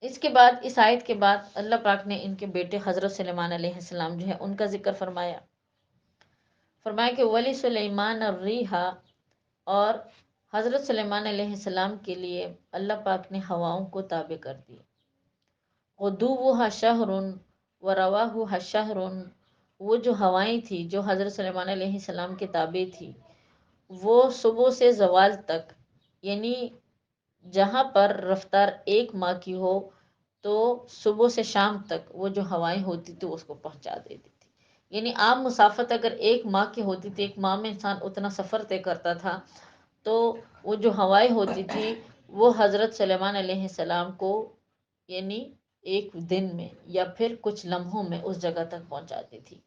اس کے بعد، اس آیت کے بعد اللہ پاک نے ان کے بیٹے حضرت سلیمان علیہ السلام جو ہے ان کا ذکر فرمایا کہ وَلِسُلَيْمَانَ الرِّيحَ، اور حضرت سلیمان علیہ السلام کے لیے اللہ پاک نے ہواؤں کو تابع کر دی۔ غُدُوُّهَا شَهْرٌ وَرَوَاحُهَا شَهْرٌ، وہ جو ہوائیں تھی جو حضرت سلیمان علیہ السلام کے تابع تھی، وہ صبح سے زوال تک، یعنی جہاں پر رفتار 1 ماہ کی ہو تو صبح سے شام تک وہ جو ہوائیں ہوتی تھی اس کو پہنچا دیتی تھی، یعنی عام مسافت اگر 1 ماہ کی ہوتی تھی، 1 ماہ میں انسان اتنا سفر طے کرتا تھا، تو وہ جو ہوائیں ہوتی تھی وہ حضرت سلیمان علیہ السلام کو یعنی ایک دن میں یا پھر کچھ لمحوں میں اس جگہ تک پہنچاتی تھی۔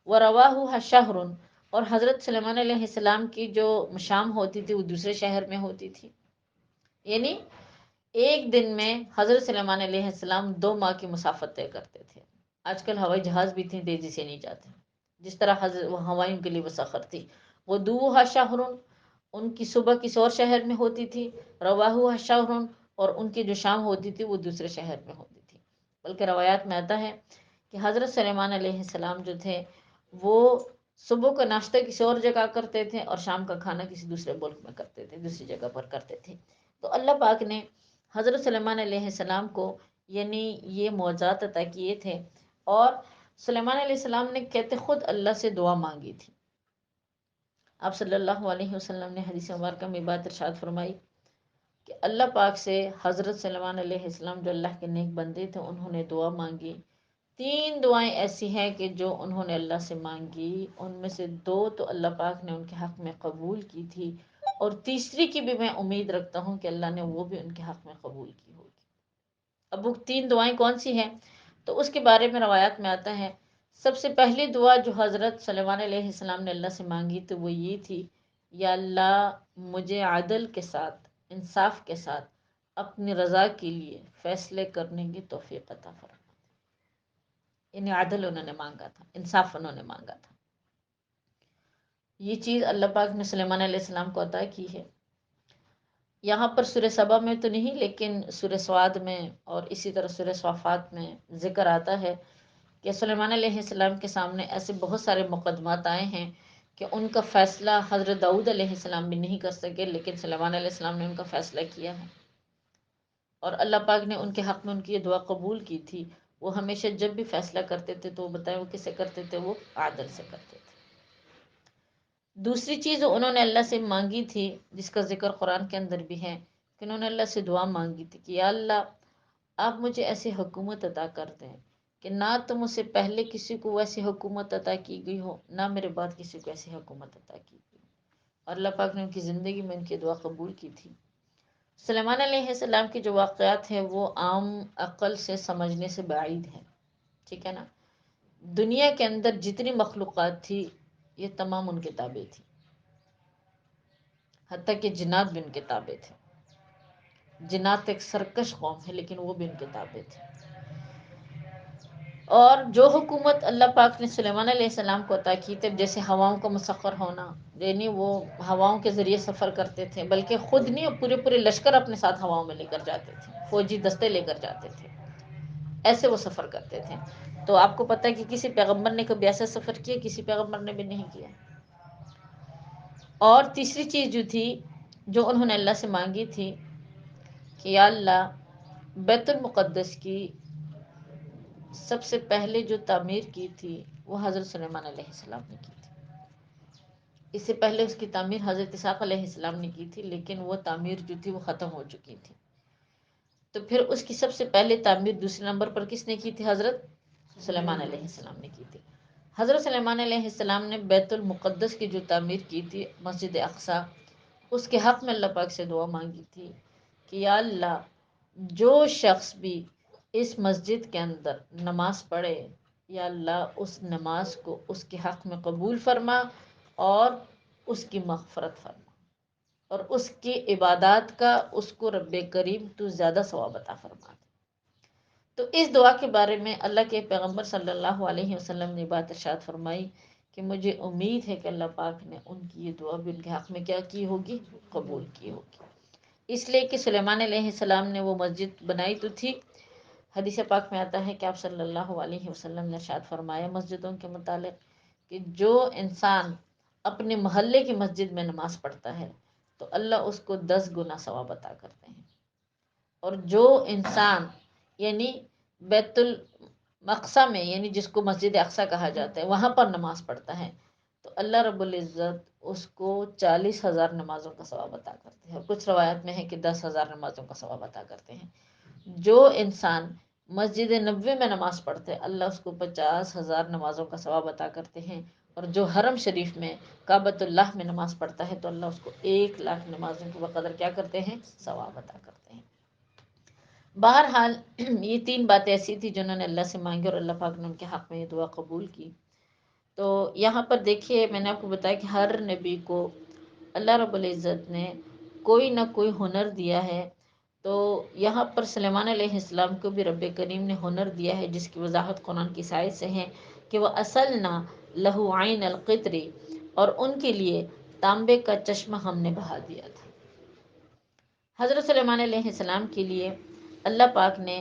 وَرَوَاهُ شَهْرٌ، اور حضرت سلیمان علیہ السلام کی جو شام ہوتی تھی وہ دوسرے شہر میں ہوتی تھی، یعنی ایک دن میں حضرت سلیمان علیہ السلام 2 ماہ کی مسافت طے کرتے تھے۔ آج کل ہوائی جہاز بھی اتنی تیزی سے نہیں جاتے جس طرح وہ ہوائیں کے لیے مسخر تھی۔ غدوها شہر، ان کی صبح کسی اور شہر میں ہوتی تھی، رواحها شہر، اور ان کی جو شام ہوتی تھی وہ دوسرے شہر میں ہوتی تھی۔ بلکہ روایات میں آتا ہے کہ حضرت سلیمان علیہ السلام جو تھے وہ صبح کا ناشتہ کسی اور جگہ کرتے تھے اور شام کا کھانا کسی دوسرے ملک میں کرتے تھے، دوسری جگہ پر کرتے تھے۔ تو اللہ پاک نے حضرت سلیمان علیہ السلام کو یعنی یہ معجزات عطا کیے تھے، اور سلیمان علیہ السلام نے کہتے خود اللہ سے دعا مانگی تھی۔ آپ صلی اللہ علیہ وسلم نے حدیث مبارکہ میں بات ارشاد فرمائی کہ اللہ پاک سے حضرت سلیمان علیہ السلام جو اللہ کے نیک بندے تھے انہوں نے دعا مانگی۔ 3 دعائیں ایسی ہیں کہ جو انہوں نے اللہ سے مانگی، ان میں سے 2 تو اللہ پاک نے ان کے حق میں قبول کی تھی، اور تیسری کی بھی میں امید رکھتا ہوں کہ اللہ نے وہ بھی ان کے حق میں قبول کی ہوگی۔ اب وہ 3 دعائیں کون سی ہیں تو اس کے بارے میں روایات میں آتا ہے، سب سے پہلی دعا جو حضرت سلیمان علیہ السلام نے اللہ سے مانگی تو وہ یہ تھی، یا اللہ مجھے عدل کے ساتھ، انصاف کے ساتھ اپنی رضا کے لیے فیصلے کرنے کی توفیق عطا فرما۔ یعنی عدل انہوں نے مانگا تھا، انصاف انہوں نے مانگا تھا۔ یہ چیز اللہ پاک نے سلیمان علیہ السلام کو عطا کی ہے۔ یہاں پر سورہ سبا میں تو نہیں لیکن سورہ سواد میں اور اسی طرح سورہ صافات میں ذکر آتا ہے کہ سلیمان علیہ السلام کے سامنے ایسے بہت سارے مقدمات آئے ہیں کہ ان کا فیصلہ حضرت داؤد علیہ السلام بھی نہیں کر سکے، لیکن سلیمان علیہ السلام نے ان کا فیصلہ کیا ہے، اور اللہ پاک نے ان کے حق میں ان کی یہ دعا قبول کی تھی۔ وہ ہمیشہ جب بھی فیصلہ کرتے تھے تو وہ بتائیں وہ کسے کرتے تھے، وہ عادل سے کرتے تھے۔ دوسری چیز جو انہوں نے اللہ سے مانگی تھی جس کا ذکر قرآن کے اندر بھی ہے کہ انہوں نے اللہ سے دعا مانگی تھی کہ یا اللہ آپ مجھے ایسی حکومت عطا کر دیں کہ نہ تو مجھ سے پہلے کسی کو ویسی حکومت عطا کی گئی ہو، نہ میرے بعد کسی کو ایسی حکومت عطا کی گئی ہو، اور اللہ پاک نے ان کی زندگی میں ان کی دعا قبول کی تھی۔ سلیمان علیہ السلام کے جو واقعات ہیں وہ عام عقل سے سمجھنے سے بعید ہیں، ٹھیک ہے نا۔ دنیا کے اندر جتنی مخلوقات تھی یہ تمام ان کے تابع تھی، حتیٰ کہ جنات بھی ان کے تابع تھے۔ جنات ایک سرکش قوم ہے لیکن وہ بھی ان کے تابع تھے۔ اور جو حکومت اللہ پاک نے سلیمان علیہ السلام کو عطا کی تھی، جیسے ہواؤں کا مسخر ہونا، یعنی وہ ہواؤں کے ذریعے سفر کرتے تھے، بلکہ خود نہیں پورے پورے لشکر اپنے ساتھ ہواؤں میں لے کر جاتے تھے، فوجی دستے لے کر جاتے تھے، ایسے وہ سفر کرتے تھے۔ تو آپ کو پتہ ہے کہ کسی پیغمبر نے کبھی ایسا سفر کیا، کسی پیغمبر نے بھی نہیں کیا۔ اور تیسری چیز جو تھی جو انہوں نے اللہ سے مانگی تھی کہ یا اللہ بیت المقدس کی سب سے پہلے جو تعمیر کی تھی وہ حضرت سلیمان علیہ السلام نے کی تھی۔ اس سے پہلے اس کی تعمیر حضرت اسحاق علیہ السلام نے کی تھی، لیکن وہ تعمیر جو تھی وہ ختم ہو چکی تھی۔ تو پھر اس کی سب سے پہلے تعمیر دوسرے نمبر پر کس نے کی تھی؟ حضرت سلیمان علیہ السلام نے کی تھی۔ حضرت سلیمان علیہ السلام نے بیت المقدس کی جو تعمیر کی تھی، مسجد اقصی، اس کے حق میں اللہ پاک سے دعا مانگی تھی کہ یا اللہ جو شخص بھی اس مسجد کے اندر نماز پڑھے، یا اللہ اس نماز کو اس کے حق میں قبول فرما اور اس کی مغفرت فرما، اور اس کی عبادات کا اس کو رب کریم تو زیادہ ثواب عطا فرما دے۔ تو اس دعا کے بارے میں اللہ کے پیغمبر صلی اللہ علیہ وسلم نے بات ارشاد فرمائی کہ مجھے امید ہے کہ اللہ پاک نے ان کی یہ دعا بھی ان کے حق میں کیا کی ہوگی؟ قبول کی ہوگی۔ اس لیے کہ سلیمان علیہ السلام نے وہ مسجد بنائی تو تھی، حدیث پاک میں آتا ہے کہ آپ صلی اللہ علیہ وسلم نے ارشاد فرمایا مسجدوں کے متعلق کہ جو انسان اپنے محلے کی مسجد میں نماز پڑھتا ہے تو اللہ اس کو 10 گنا ثواب عطا کرتے ہیں، اور جو انسان یعنی بیت المقصی میں، یعنی جس کو مسجد اقصی کہا جاتا ہے، وہاں پر نماز پڑھتا ہے تو اللہ رب العزت اس کو 40,000 نمازوں کا ثواب عطا کرتے ہیں، اور کچھ روایت میں ہے کہ 10,000 نمازوں کا ثواب عطا کرتے ہیں۔ جو انسان مسجد نبوی میں نماز پڑھتے ہیں اللہ اس کو 50,000 نمازوں کا ثواب عطا کرتے ہیں، اور جو حرم شریف میں کعبۃ اللہ میں نماز پڑھتا ہے تو اللہ اس کو 1,00,000 نمازوں کے بقدر کیا کرتے ہیں؟ ثواب عطا کرتے ہیں۔ بہرحال یہ تین باتیں ایسی تھی جنہوں نے اللہ سے مانگی اور اللہ پاک نے ان کے حق میں یہ دعا قبول کی۔ تو یہاں پر دیکھیے میں نے آپ کو بتایا کہ ہر نبی کو اللہ رب العزت نے کوئی نہ کوئی ہنر دیا ہے۔ تو یہاں پر سلیمان علیہ السلام کو بھی رب کریم نے ہنر دیا ہے، جس کی وضاحت قرآن کی آیت سے ہے کہ وہ اصلنا لہو عین القطری، اور ان کے لیے تانبے کا چشمہ ہم نے بہا دیا تھا۔ حضرت سلیمان علیہ السلام کے لیے اللہ پاک نے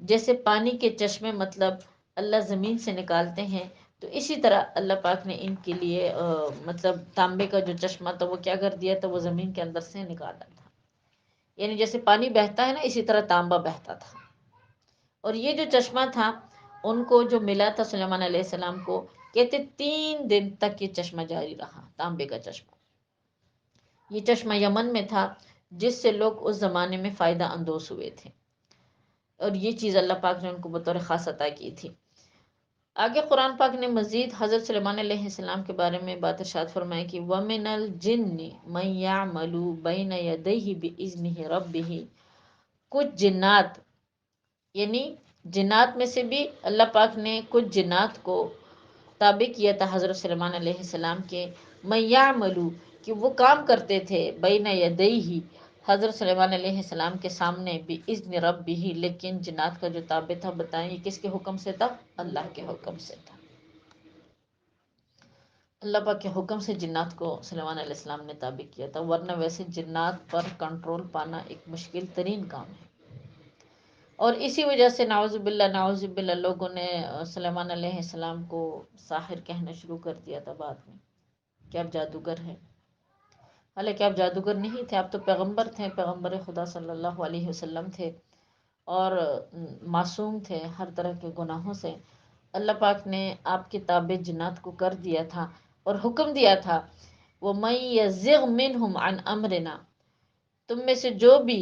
جیسے پانی کے چشمے مطلب اللہ زمین سے نکالتے ہیں، تو اسی طرح اللہ پاک نے ان کے لیے مطلب تانبے کا جو چشمہ تھا وہ کیا کر دیا تھا، وہ زمین کے اندر سے نکالا تھا۔ یعنی جیسے پانی بہتا ہے نا، اسی طرح تانبا بہتا تھا۔ اور یہ جو چشمہ تھا ان کو جو ملا تھا سلیمان علیہ السلام کو، کہتے 3 دن تک یہ چشمہ جاری رہا، تانبے کا چشمہ۔ یہ چشمہ یمن میں تھا، جس سے لوگ اس زمانے میں فائدہ اندوز ہوئے تھے، اور یہ چیز اللہ پاک نے ان کو بطور خاص عطا کی تھی۔ آگے قرآن پاک نے مزید حضرت سلیمان علیہ السلام کے بارے میں بات ارشاد فرمائی کہ وَمِنَ الْجِنِّ مَن يَعْمَلُ بَيْنَ يَدَيْهِ بِإِذْنِهِ رَبِّهِ، کچھ جنات، یعنی جنات میں سے بھی اللہ پاک نے کچھ جنات کو تابع کیا تھا حضرت سلیمان علیہ السلام کے، مَن يَعْمَلُ، کہ وہ کام کرتے تھے، بَيْنَ يَدَيْهِ، حضرت سلیمان علیہ السلام کے سامنے، بِإِذْنِ رَبِّهِ، لیکن جنات کا جو تابع تھا، بتائیں یہ کس کے حکم سے تھا؟ اللہ کے حکم سے تھا۔ اللہ پاک کے حکم سے جنات کو سلیمان علیہ السلام نے تابع کیا تھا، ورنہ ویسے جنات پر کنٹرول پانا ایک مشکل ترین کام ہے۔ اور اسی وجہ سے نعوذ باللہ لوگوں نے سلیمان علیہ السلام کو ساحر کہنا شروع کر دیا تھا بعد میں، کہ آپ جادوگر ہیں۔ حالانکہ آپ جادوگر نہیں تھے، آپ تو پیغمبر تھے، پیغمبر خدا صلی اللہ علیہ وسلم تھے، اور معصوم تھے ہر طرح کے گناہوں سے۔ اللہ پاک نے آپ کے تابع جنات کو کر دیا تھا اور حکم دیا تھا، وَمَن يَزِغْ مِنْهُمْ عَنْ أَمْرِنَا، تم میں سے جو بھی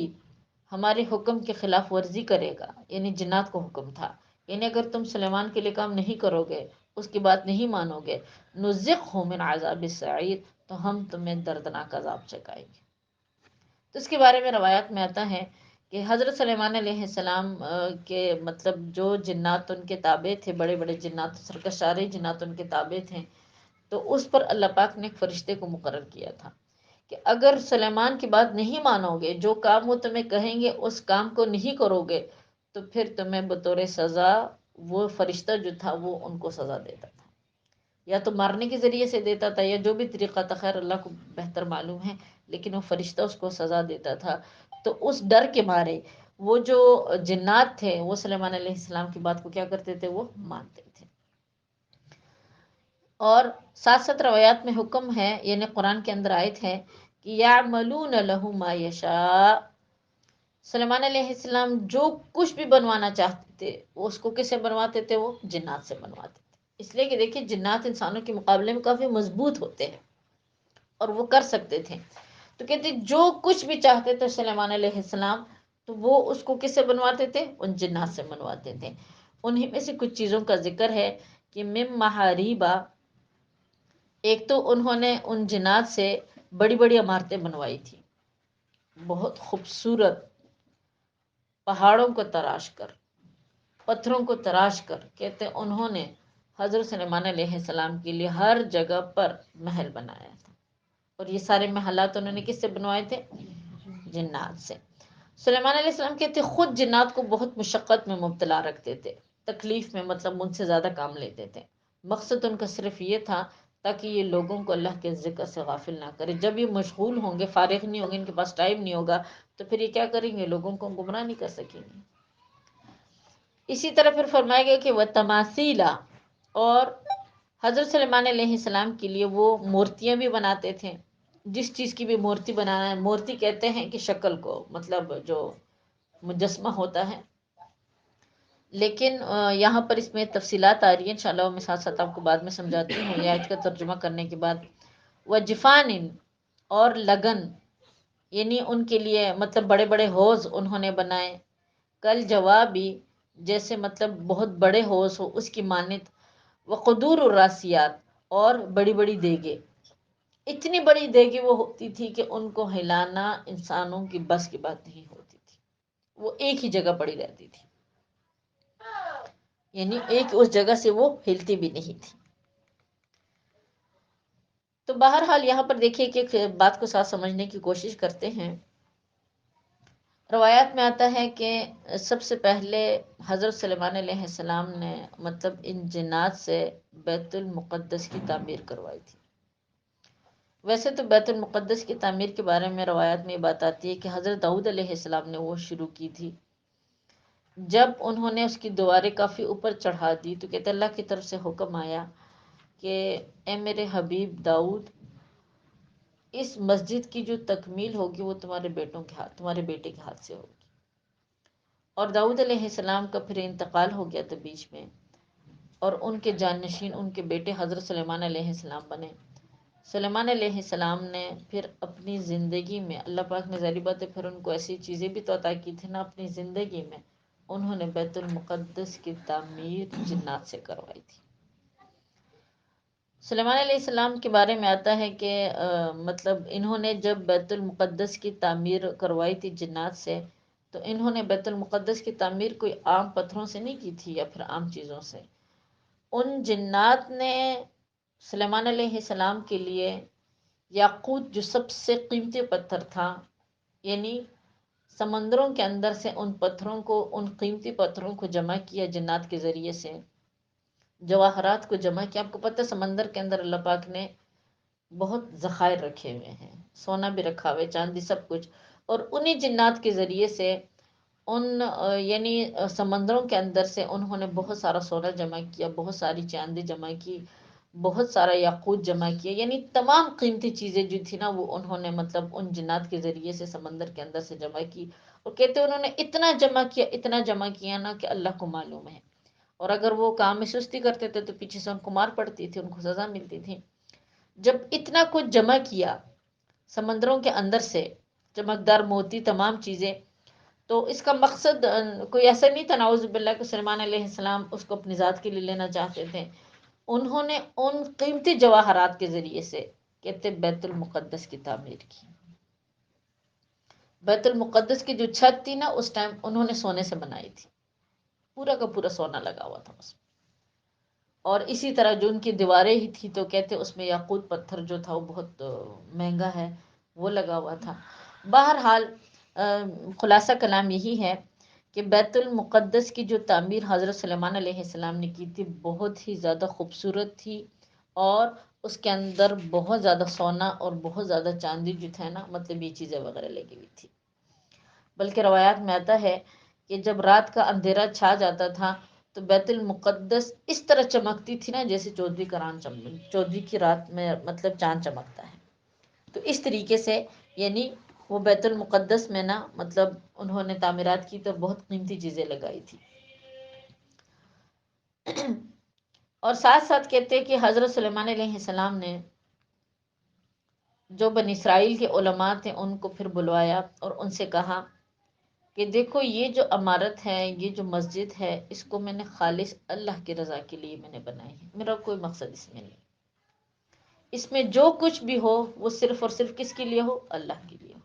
ہمارے حکم کے خلاف ورزی کرے گا، یعنی جنات کو حکم تھا، یعنی اگر تم سلیمان کے لیے کام نہیں کرو گے، اس کی بات نہیں مانو گے، نُذِقْهُ مِنْ عَذَابِ السَّعِيرِ، تو ہم تمہیں دردناک عذاب چکائیں گے۔ تو اس کے بارے میں روایات میں آتا ہے کہ حضرت سلیمان علیہ السلام کے مطلب جو جنات ان کے تابع تھے، بڑے بڑے جنات، سرکشارے جنات ان کے تابع تھے، تو اس پر اللہ پاک نے ایک فرشتے کو مقرر کیا تھا کہ اگر سلیمان کی بات نہیں مانو گے، جو کام وہ تمہیں کہیں گے اس کام کو نہیں کرو گے، تو پھر تمہیں بطور سزا وہ فرشتہ جو تھا وہ ان کو سزا دیتا تھا، یا تو مارنے کے ذریعے سے دیتا تھا، یا جو بھی طریقہ تھا، خیر اللہ کو بہتر معلوم ہے، لیکن وہ فرشتہ اس کو سزا دیتا تھا۔ تو اس ڈر کے مارے وہ جو جنات تھے وہ سلیمان علیہ السلام کی بات کو کیا کرتے تھے؟ وہ مانتے تھے۔ اور ساتھ ساتھ روایات میں حکم ہے، یعنی قرآن کے اندر آیت ہے کہ یعملون لہ ما یشاء، سلیمان علیہ السلام جو کچھ بھی بنوانا چاہتے تھے وہ اس کو کس سے بنواتے تھے؟ وہ جنات سے بنواتے تھے۔ اس لیے کہ دیکھیے جنات انسانوں کے مقابلے میں کافی مضبوط ہوتے ہیں اور وہ کر سکتے تھے، تو کہتے جو کچھ بھی چاہتے تھے سلیمان علیہ السلام، تو وہ اس کو کس سے بنواتے تھے؟ ان جنات سے بنواتے تھے۔ انہیں میں سے کچھ چیزوں کا ذکر ہے کہ مم محاریبا، ایک تو انہوں نے ان جنات سے بڑی بڑی عمارتیں بنوائی تھی، بہت خوبصورت، پہاڑوں کو تراش کر، پتھروں کو تراش کر، کہتے ہیں انہوں نے حضرت سلیمان علیہ السلام کے لیے ہر جگہ پر محل بنایا تھا، اور یہ سارے محلات انہوں نے کس سے بنوائے تھے؟ جنات سے۔ سلیمان علیہ السلام کہتے خود جنات کو بہت مشقت میں مبتلا رکھتے تھے، تکلیف میں، مطلب ان سے زیادہ کام لیتے تھے۔ مقصد ان کا صرف یہ تھا تاکہ یہ لوگوں کو اللہ کے ذکر سے غافل نہ کرے۔ جب یہ مشغول ہوں گے، فارغ نہیں ہوں گے، ان کے پاس ٹائم نہیں ہوگا، تو پھر یہ کیا کریں گے؟ لوگوں کو گمراہ نہیں کر سکیں گے۔ اسی طرح پھر فرمایا گیا کہ وَتَمَاثِيلَ، اور حضرت سلیمان علیہ السلام کے لیے وہ مورتیاں بھی بناتے تھے۔ جس چیز کی بھی مورتی بنانا ہے، مورتی کہتے ہیں کہ شکل کو، مطلب جو مجسمہ ہوتا ہے، لیکن یہاں پر اس میں تفصیلات آ رہی ہیں، انشاءاللہ میں ساتھ ساتھ آپ کو بعد میں سمجھاتی ہوں یہ آیت کا ترجمہ کرنے کے بعد۔ وَجِفَانٍ، اور لگن، یعنی ان کے لیے مطلب بڑے بڑے حوض انہوں نے بنائے، کل جوابی، جیسے مطلب بہت بڑے حوض ہو اس کی مانند، وقدور الراسیات، اور بڑی بڑی دیگیں، اتنی بڑی دیگیں وہ ہوتی تھی کہ ان کو ہلانا انسانوں کی بس کی بات نہیں ہوتی تھی، وہ ایک ہی جگہ پڑی رہتی تھی، یعنی ایک اس جگہ سے وہ ہلتی بھی نہیں تھی۔ تو بہرحال یہاں پر دیکھیے کہ ایک بات کو ساتھ سمجھنے کی کوشش کرتے ہیں۔ روایات میں آتا ہے کہ سب سے پہلے حضرت سلیمان علیہ السلام نے مطلب ان جنات سے بیت المقدس کی تعمیر کروائی تھی۔ ویسے تو بیت المقدس کی تعمیر کے بارے میں روایات میں یہ بات آتی ہے کہ حضرت داؤد علیہ السلام نے وہ شروع کی تھی۔ جب انہوں نے اس کی دیواریں کافی اوپر چڑھا دی تو کہتے اللہ کی طرف سے حکم آیا کہ اے میرے حبیب داؤد، اس مسجد کی جو تکمیل ہوگی وہ تمہارے تمہارے بیٹے کے ہاتھ سے ہوگی۔ اور داؤد علیہ السلام کا پھر انتقال ہو گیا تھا بیچ میں، اور ان کے جانشین ان کے بیٹے حضرت سلیمان علیہ السلام بنے۔ سلیمان علیہ السلام نے پھر اپنی زندگی میں اللہ پاک نے ظاہر بات ہے پھر ان کو ایسی چیزیں بھی تو عطا کی تھی نا، اپنی زندگی میں انہوں نے بیت المقدس کی تعمیر جنات سے کروائی تھی۔ سلیمان علیہ السلام کے بارے میں آتا ہے کہ مطلب انہوں نے جب بیت المقدس کی تعمیر کروائی تھی جنات سے، تو انہوں نے بیت المقدس کی تعمیر کوئی عام پتھروں سے نہیں کی تھی یا پھر عام چیزوں سے۔ ان جنات نے سلیمان علیہ السلام کے لیے یاقوت جو سب سے قیمتی پتھر تھا، یعنی سمندروں کے اندر سے ان پتھروں کو، ان قیمتی پتھروں کو جمع کیا جنات کے ذریعے سے، جواہرات کو جمع کیا۔ آپ کو پتہ ہے سمندر کے اندر اللہ پاک نے بہت ذخائر رکھے ہوئے ہیں، سونا بھی رکھا ہوا ہے، چاندی، سب کچھ، اور انہی جنات کے ذریعے سے ان یعنی سمندروں کے اندر سے انہوں نے بہت سارا سونا جمع کیا، بہت ساری چاندی جمع کی، بہت سارا یاقوت جمع کیا، یعنی تمام قیمتی چیزیں جو تھی نا وہ انہوں نے مطلب ان جنات کے ذریعے سے سمندر کے اندر سے جمع کی۔ اور کہتے انہوں نے اتنا جمع کیا، اتنا جمع کیا نا کہ اللہ کو معلوم ہے، اور اگر وہ کام میں سستی کرتے تھے تو پیچھے سے ان کو مار پڑتی تھی، ان کو سزا ملتی تھی۔ جب اتنا کچھ جمع کیا سمندروں کے اندر سے، چمکدار موتی، تمام چیزیں، تو اس کا مقصد کوئی ایسا نہیں تھا نعوذ باللہ کہ سلیمان علیہ السلام اس کو اپنی ذات کے لیے لینا چاہتے تھے۔ انہوں نے ان قیمتی جواہرات کے ذریعے سے کہتے بیت المقدس کی تعمیر کی۔ بیت المقدس کی جو چھت تھی نا اس ٹائم انہوں نے سونے سے بنائی تھی، پورا کا پورا سونا لگا ہوا تھا اس میں۔ اور اسی طرح جو ان کی دیواریں ہی تھی تو کہتے اس میں یاقوت پتھر جو تھا وہ بہت مہنگا ہے، وہ لگا ہوا تھا۔ بہرحال خلاصہ کلام یہی ہے کہ بیت المقدس کی جو تعمیر حضرت سلیمان علیہ السلام نے کی تھی بہت ہی زیادہ خوبصورت تھی، اور اس کے اندر بہت زیادہ سونا اور بہت زیادہ چاندی جو تھا نا، مطلب یہ چیزیں وغیرہ لگی ہوئی تھی۔ بلکہ روایات میں آتا ہے کہ جب رات کا اندھیرا چھا جاتا تھا تو بیت المقدس اس طرح چمکتی تھی نا جیسے 14 کی رات میں مطلب چاند چمکتا ہے۔ تو اس طریقے سے یعنی وہ بیت المقدس میں نا مطلب انہوں نے تعمیرات کی تو بہت قیمتی چیزیں لگائی تھی۔ اور ساتھ ساتھ کہتے ہیں کہ حضرت سلیمان علیہ السلام نے جو بنی اسرائیل کے علماء تھے ان کو پھر بلوایا اور ان سے کہا کہ دیکھو یہ جو عمارت ہے، یہ جو مسجد ہے، اس کو میں نے خالص اللہ کی رضا کے لیے میں نے بنائی ہے، میرا کوئی مقصد اس میں نہیں، اس میں جو کچھ بھی ہو وہ صرف اور صرف کس کے لیے ہو؟ اللہ کے لیے ہو۔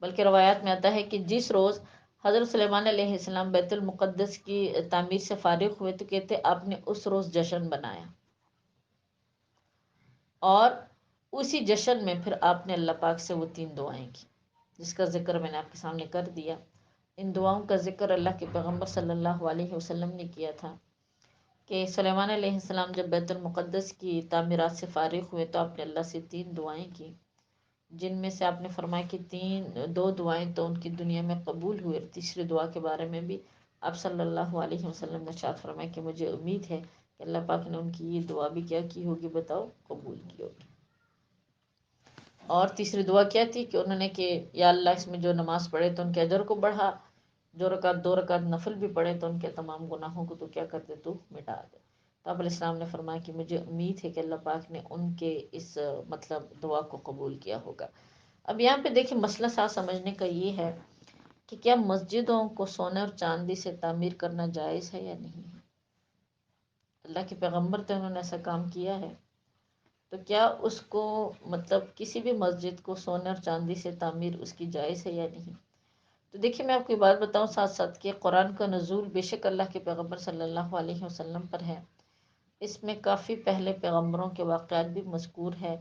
بلکہ روایات میں آتا ہے کہ جس روز حضرت سلیمان علیہ السلام بیت المقدس کی تعمیر سے فارغ ہوئے تو کہتے آپ نے اس روز جشن بنایا، اور اسی جشن میں پھر آپ نے اللہ پاک سے وہ 3 دعائیں کی جس کا ذکر میں نے آپ کے سامنے کر دیا۔ ان دعاؤں کا ذکر اللہ کے پیغمبر صلی اللہ علیہ وسلم نے کیا تھا کہ سلیمان علیہ السلام جب بیت المقدس کی تعمیرات سے فارغ ہوئے تو آپ نے اللہ سے 3 دعائیں کی، جن میں سے آپ نے فرمایا کہ 2 دعائیں تو ان کی دنیا میں قبول ہوئے، اور تیسری دعا کے بارے میں بھی آپ صلی اللہ علیہ وسلم نے ارشاد فرمایا کہ مجھے امید ہے کہ اللہ پاک نے ان کی یہ دعا بھی کیا کی ہوگی، بتاؤ قبول کی ہوگی۔ اور تیسری دعا کیا تھی کہ انہوں نے کہ یا اللہ اس میں جو نماز پڑھے تو ان کے اجر کو بڑھا، جو 2 رکعت نفل بھی پڑھے تو ان کے تمام گناہوں کو تو کیا کر دے، تو مٹا دے۔ تو آپ علیہ السلام نے فرمایا کہ مجھے امید ہے کہ اللہ پاک نے ان کے اس مطلب دعا کو قبول کیا ہوگا۔ اب یہاں پہ دیکھیں مسئلہ صاف سمجھنے کا یہ ہے کہ کیا مسجدوں کو سونے اور چاندی سے تعمیر کرنا جائز ہے یا نہیں ہے؟ اللہ کے پیغمبر تھے، انہوں نے ایسا کام کیا ہے، تو کیا اس کو مطلب کسی بھی مسجد کو سونے اور چاندی سے تعمیر اس کی جائز ہے یا نہیں؟ تو دیکھیے میں آپ کو یہ بات بتاؤں ساتھ ساتھ کہ قرآن کا نزول بے شک اللہ کے پیغمبر صلی اللہ علیہ وسلم پر ہے، اس میں کافی پہلے پیغمبروں کے واقعات بھی مذکور ہے،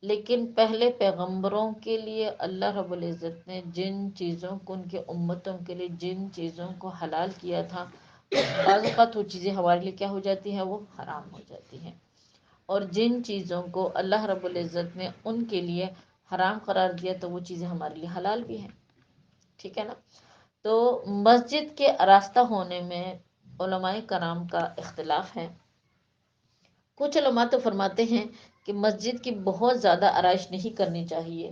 لیکن پہلے پیغمبروں کے لیے اللہ رب العزت نے جن چیزوں کو ان کے امتوں کے لیے جن چیزوں کو حلال کیا تھا، بعض اوقات وہ چیزیں ہمارے لیے کیا ہو جاتی ہیں، وہ حرام ہو جاتی ہیں، اور جن چیزوں کو اللہ رب العزت نے ان کے لیے حرام قرار دیا تو وہ چیزیں ہمارے لیے حلال بھی ہیں، ٹھیک ہے نا؟ تو مسجد کے آراستہ ہونے میں علماء کرام کا اختلاف ہے۔ کچھ علماء تو فرماتے ہیں کہ مسجد کی بہت زیادہ آرائش نہیں کرنی چاہیے،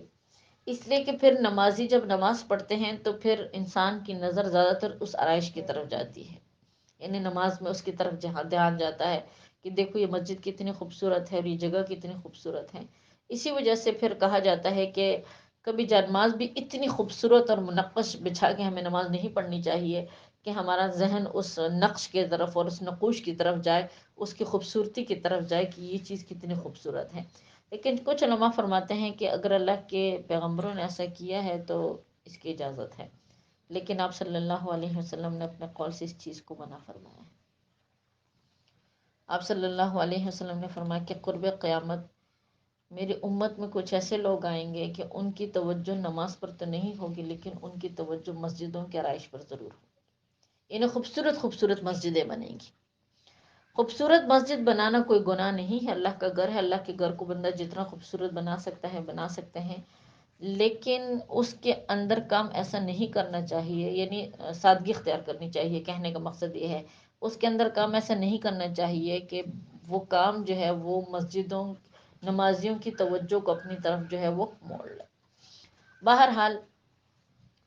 اس لیے کہ پھر نمازی جب نماز پڑھتے ہیں تو پھر انسان کی نظر زیادہ تر اس آرائش کی طرف جاتی ہے، یعنی نماز میں اس کی طرف جہاں دھیان جاتا ہے کہ دیکھو یہ مسجد کتنی خوبصورت ہے اور یہ جگہ کتنی خوبصورت ہے۔ اسی وجہ سے پھر کہا جاتا ہے کہ کبھی نماز بھی اتنی خوبصورت اور منقش بچھا کے ہمیں نماز نہیں پڑھنی چاہیے کہ ہمارا ذہن اس نقش کی طرف اور اس نقوش کی طرف جائے، اس کی خوبصورتی کی طرف جائے کہ یہ چیز کتنی خوبصورت ہے۔ لیکن کچھ علماء فرماتے ہیں کہ اگر اللہ کے پیغمبروں نے ایسا کیا ہے تو اس کی اجازت ہے، لیکن آپ صلی اللہ علیہ وسلم نے اپنے قول سے اس چیز کو منع فرمایا ہے۔ آپ صلی اللہ علیہ وسلم نے فرمایا کہ قرب قیامت میری امت میں کچھ ایسے لوگ آئیں گے کہ ان کی توجہ نماز پر تو نہیں ہوگی لیکن ان کی توجہ مسجدوں کے آرائش پر ضرور ہوگی، انہیں خوبصورت خوبصورت مسجدیں بنیں گی۔ خوبصورت مسجد بنانا کوئی گناہ نہیں ہے، اللہ کا گھر ہے، اللہ کے گھر کو بندہ جتنا خوبصورت بنا سکتا ہے بنا سکتے ہیں، لیکن اس کے اندر کام ایسا نہیں کرنا چاہیے، یعنی سادگی اختیار کرنی چاہیے، کہنے کا مقصد یہ ہے اس کے اندر کام ایسا نہیں کرنا چاہیے کہ وہ کام جو ہے وہ مسجدوں نمازیوں کی توجہ کو اپنی طرف جو ہے وہ موڑ لے۔ بہرحال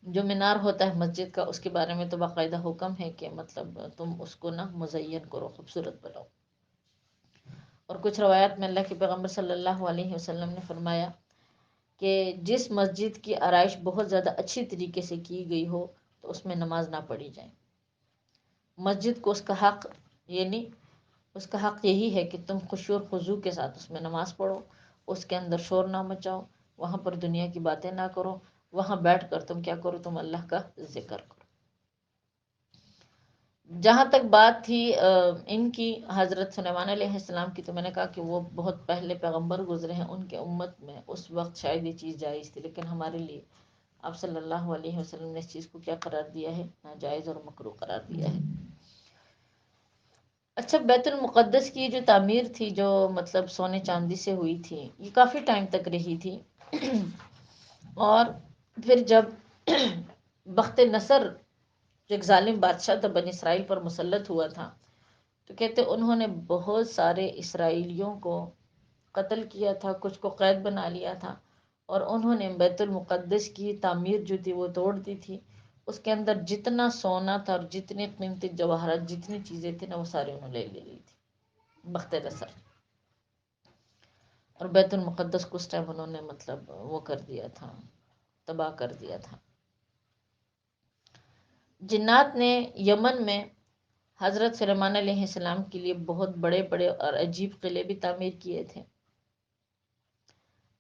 جو مینار ہوتا ہے مسجد کا اس کے بارے میں تو باقاعدہ حکم ہے کہ مطلب تم اس کو نہ مزین کرو، خوبصورت بناؤ۔ اور کچھ روایات میں اللہ کے پیغمبر صلی اللہ علیہ وسلم نے فرمایا کہ جس مسجد کی آرائش بہت زیادہ اچھی طریقے سے کی گئی ہو تو اس میں نماز نہ پڑھی جائے۔ مسجد کو اس کا حق، یعنی اس کا حق یہی ہے کہ تم خشوع اور خضوع کے ساتھ اس میں نماز پڑھو، اس کے اندر شور نہ مچاؤ، وہاں پر دنیا کی باتیں نہ کرو، وہاں بیٹھ کر تم کیا کرو، تم اللہ کا ذکر کرو۔ جہاں تک بات تھی ان کی حضرت سلیمان علیہ السلام کی، تو میں نے کہا کہ وہ بہت پہلے پیغمبر گزرے ہیں، ان کے امت میں اس وقت شاید یہ چیز جائز تھی، لیکن ہمارے لیے آپ صلی اللہ علیہ وسلم نے اس چیز کو کیا قرار دیا ہے، ناجائز اور مکروہ قرار دیا ہے۔ اچھا، بیت المقدس کی جو تعمیر تھی جو مطلب سونے چاندی سے ہوئی تھی، یہ کافی ٹائم تک رہی تھی اور پھر جب بخت نصر جو ایک ظالم بادشاہ تھا بنی اسرائیل پر مسلط ہوا تھا، تو کہتے انہوں نے بہت سارے اسرائیلیوں کو قتل کیا تھا، کچھ کو قید بنا لیا تھا، اور انہوں نے بیت المقدس کی تعمیر جو تھی وہ توڑ دی تھی، اس کے اندر جتنا سونا تھا اور جتنے قیمتی جواہرات جتنی چیزیں تھیں نا وہ سارے انہوں نے لے لی تھی بخت نصر، اور بیت المقدس کو اس ٹائم انہوں نے مطلب وہ کر دیا تھا، تباہ کر دیا تھا۔ جنات نے یمن میں حضرت سلیمان علیہ السلام کے لیے بہت بڑے بڑے اور عجیب قلعے بھی تعمیر کیے تھے۔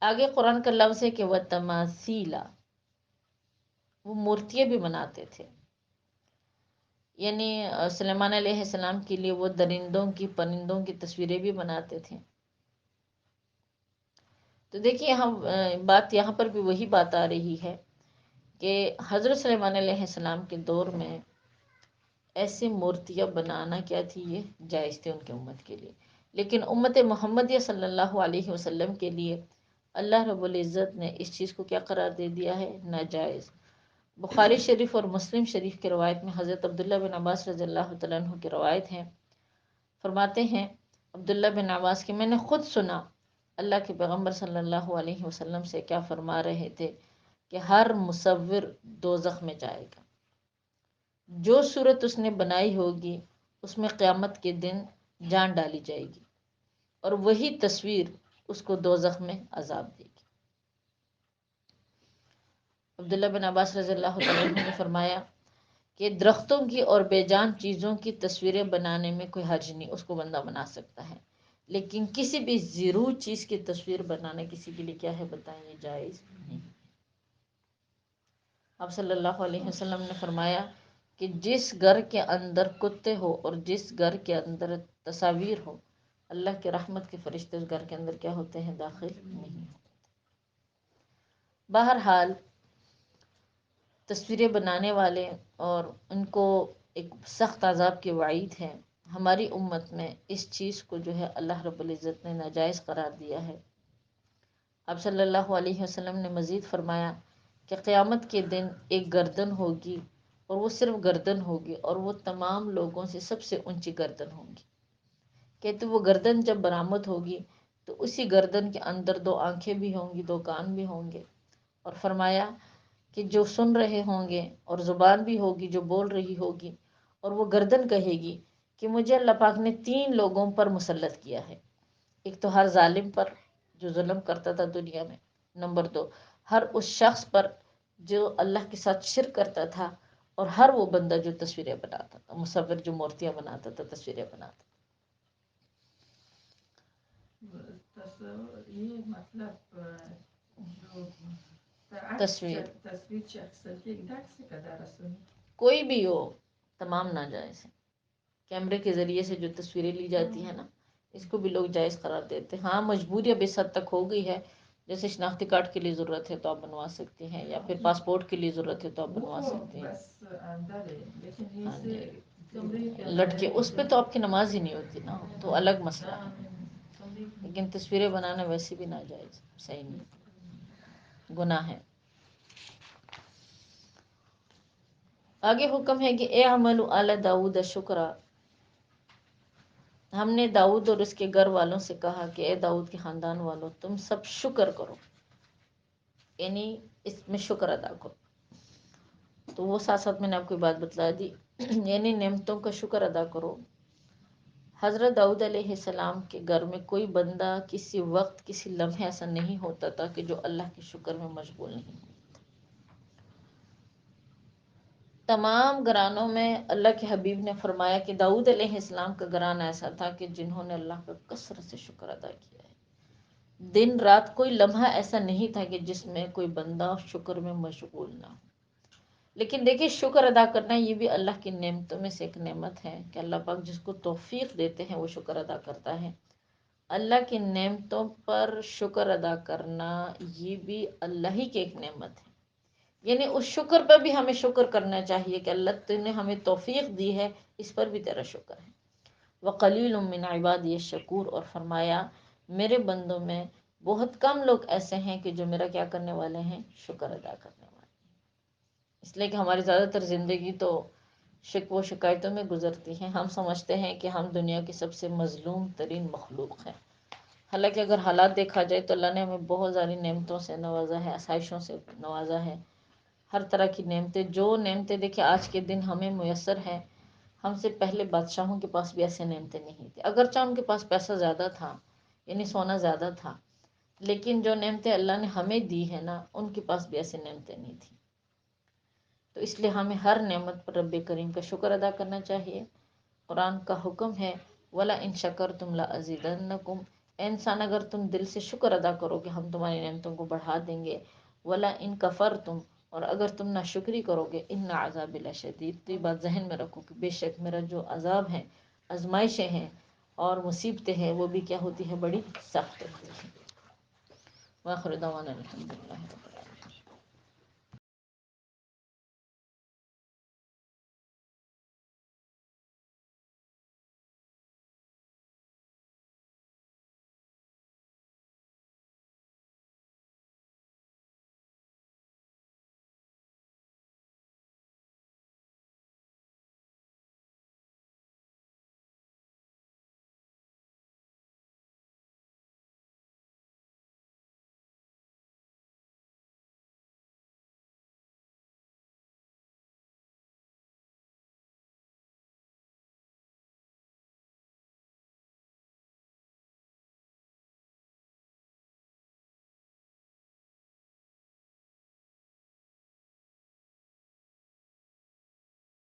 آگے قرآن کا لفظ ہے کہ وہ تماثیلا، وہ مورتیاں بھی بناتے تھے، یعنی سلیمان علیہ السلام کے لیے وہ درندوں کی پرندوں کی تصویریں بھی بناتے تھے۔ تو دیکھیے ہم بات یہاں پر بھی وہی بات آ رہی ہے کہ حضرت سلیمان علیہ السلام کے دور میں ایسی مورتیاں بنانا کیا تھی، یہ جائز تھے ان کے امت کے لیے، لیکن امت محمدیہ صلی اللہ علیہ وسلم کے لیے اللہ رب العزت نے اس چیز کو کیا قرار دے دیا ہے، ناجائز۔ بخاری شریف اور مسلم شریف کی روایت میں حضرت عبداللہ بن عباس رضی اللہ تعالیٰ عنہ کی روایت ہے، فرماتے ہیں عبداللہ بن عباس کہ میں نے خود سنا اللہ کے پیغمبر صلی اللہ علیہ وسلم سے کیا فرما رہے تھے کہ ہر مصور دوزخ میں جائے گا، جو صورت اس نے بنائی ہوگی اس میں قیامت کے دن جان ڈالی جائے گی اور وہی تصویر اس کو دوزخ میں عذاب دے گی۔ عبداللہ بن عباس رضی اللہ تعالیٰ عنہ نے فرمایا کہ درختوں کی اور بے جان چیزوں کی تصویریں بنانے میں کوئی حرج نہیں، اس کو بندہ بنا سکتا ہے، لیکن کسی بھی زیرو چیز کی تصویر بنانا کسی کے لیے کیا ہے بتائیں، یہ جائز نہیں۔ آپ صلی اللہ علیہ وسلم نے فرمایا کہ جس گھر کے اندر کتے ہو اور جس گھر کے اندر تصاویر ہو، اللہ کے رحمت کے فرشتے اس گھر کے اندر کیا ہوتے ہیں؟ داخل نہیں ہوتے۔ بہرحال تصویریں بنانے والے اور ان کو ایک سخت عذاب کی وعید ہے۔ ہماری امت میں اس چیز کو جو ہے اللہ رب العزت نے ناجائز قرار دیا ہے۔ آپ صلی اللہ علیہ وسلم نے مزید فرمایا کہ قیامت کے دن ایک گردن ہوگی اور وہ صرف گردن ہوگی، اور وہ تمام لوگوں سے سب سے اونچی گردن ہوگی۔ کہتے وہ گردن جب برآمد ہوگی تو اسی گردن کے اندر دو آنکھیں بھی ہوں گی، دو کان بھی ہوں گے، اور فرمایا کہ جو سن رہے ہوں گے اور زبان بھی ہوگی جو بول رہی ہوگی، اور وہ گردن کہے گی کہ مجھے اللہ پاک نے 3 لوگوں پر مسلط کیا ہے۔ ایک تو ہر ظالم پر جو ظلم کرتا تھا دنیا میں، نمبر 2 ہر اس شخص پر جو اللہ کے ساتھ شرک کرتا تھا، اور ہر وہ بندہ جو تصویریں بناتا تھا، مصور جو مورتیاں بناتا تھا، تصویریں بناتا یہ مطلب جو تصویر تصویر اکثر کے عکس قدر رسمی کوئی بھی ہو، تمام ناجائز ہیں۔ کیمرے کے ذریعے سے جو تصویریں لی جاتی ہیں نا، اس کو بھی لوگ جائز قرار دیتے ہیں۔ ہاں مجبوری اب اس حد تک ہو گئی ہے، جیسے شناختی کارڈ کے لیے ضرورت ہے تو آپ بنوا سکتے ہیں، یا پھر پاسپورٹ کے لیے ضرورت ہے تو آپ بنوا سکتے ہیں۔ بس اندر ہے، لیکن ہاں اسے جی، کمرے کے لٹکے اس پہ تو آپ کی نماز ہی نہیں ہوتی نا، تو الگ مسئلہ ہے۔ لیکن تصویریں بنانا ویسے بھی ناجائز، صحیح نہیں، گناہ ہے۔ آگے حکم ہے کہ اعملوا آل داؤد شکرا۔ ہم نے داؤد اور اس کے گھر والوں سے کہا کہ اے داؤد کے خاندان والوں، تم سب شکر کرو، یعنی اس میں شکر ادا کرو۔ تو وہ ساتھ ساتھ میں نے آپ کو بات بتلا دی، یعنی نعمتوں کا شکر ادا کرو۔ حضرت داؤد علیہ السلام کے گھر میں کوئی بندہ کسی وقت کسی لمحے ایسا نہیں ہوتا تھا کہ جو اللہ کے شکر میں مشغول نہیں ہو۔ تمام گھرانوں میں اللہ کے حبیب نے فرمایا کہ داؤد علیہ السلام کا گھرانہ ایسا تھا کہ جنہوں نے اللہ کا کثرت سے شکر ادا کیا ہے۔ دن رات کوئی لمحہ ایسا نہیں تھا کہ جس میں کوئی بندہ شکر میں مشغول نہ ہو۔ لیکن دیکھیں شکر ادا کرنا یہ بھی اللہ کی نعمتوں میں سے ایک نعمت ہے کہ اللہ پاک جس کو توفیق دیتے ہیں وہ شکر ادا کرتا ہے۔ اللہ کی نعمتوں پر شکر ادا کرنا یہ بھی اللہ ہی کی ایک نعمت ہے، یعنی اس شکر پر بھی ہمیں شکر کرنا چاہیے کہ اللہ تو نے ہمیں توفیق دی ہے، اس پر بھی تیرا شکر ہے۔ وَقَلِيلٌ مِّنْ عِبَادِيَ الشَّكُورُ، اور فرمایا میرے بندوں میں بہت کم لوگ ایسے ہیں کہ جو میرا کیا کرنے والے ہیں؟ شکر ادا کرنے والے ہیں۔ اس لیے کہ ہماری زیادہ تر زندگی تو شکوہ و شکایتوں میں گزرتی ہیں۔ ہم سمجھتے ہیں کہ ہم دنیا کی سب سے مظلوم ترین مخلوق ہیں، حالانکہ اگر حالات دیکھا جائے تو اللہ نے ہمیں بہت ساری نعمتوں سے نوازا ہے، آسائشوں سے نوازا ہے، ہر طرح کی نعمتیں، جو نعمتیں دیکھیں آج کے دن ہمیں میسر ہیں، ہم سے پہلے بادشاہوں کے پاس بھی ایسے نعمتیں نہیں تھیں، اگرچہ ان کے پاس پیسہ زیادہ تھا، یعنی سونا زیادہ تھا، لیکن جو نعمتیں اللہ نے ہمیں دی ہیں نا، ان کے پاس بھی ایسے نعمتیں نہیں تھیں۔ تو اس لیے ہمیں ہر نعمت پر رب کریم کا شکر ادا کرنا چاہیے۔ قرآن کا حکم ہے وَلَئِن شَكَرْتُمْ لَأَزِيدَنَّكُمْ، اے انسان اگر تم دل سے شکر ادا کرو کہ ہم تمہاری نعمتوں کو بڑھا دیں گے۔ وَلَئِن كَفَرْتُمْ، اور اگر تم ناشکری کرو گے، اِنَّ عَذَابِي لَشَدِيدٌ، تو یہ بات ذہن میں رکھو کہ بے شک میرا جو عذاب ہے، آزمائشیں ہیں اور مصیبتیں ہیں، وہ بھی کیا ہوتی ہے؟ بڑی سخت ہوتی ہے۔ وآخر دعوانا الحمدللہ۔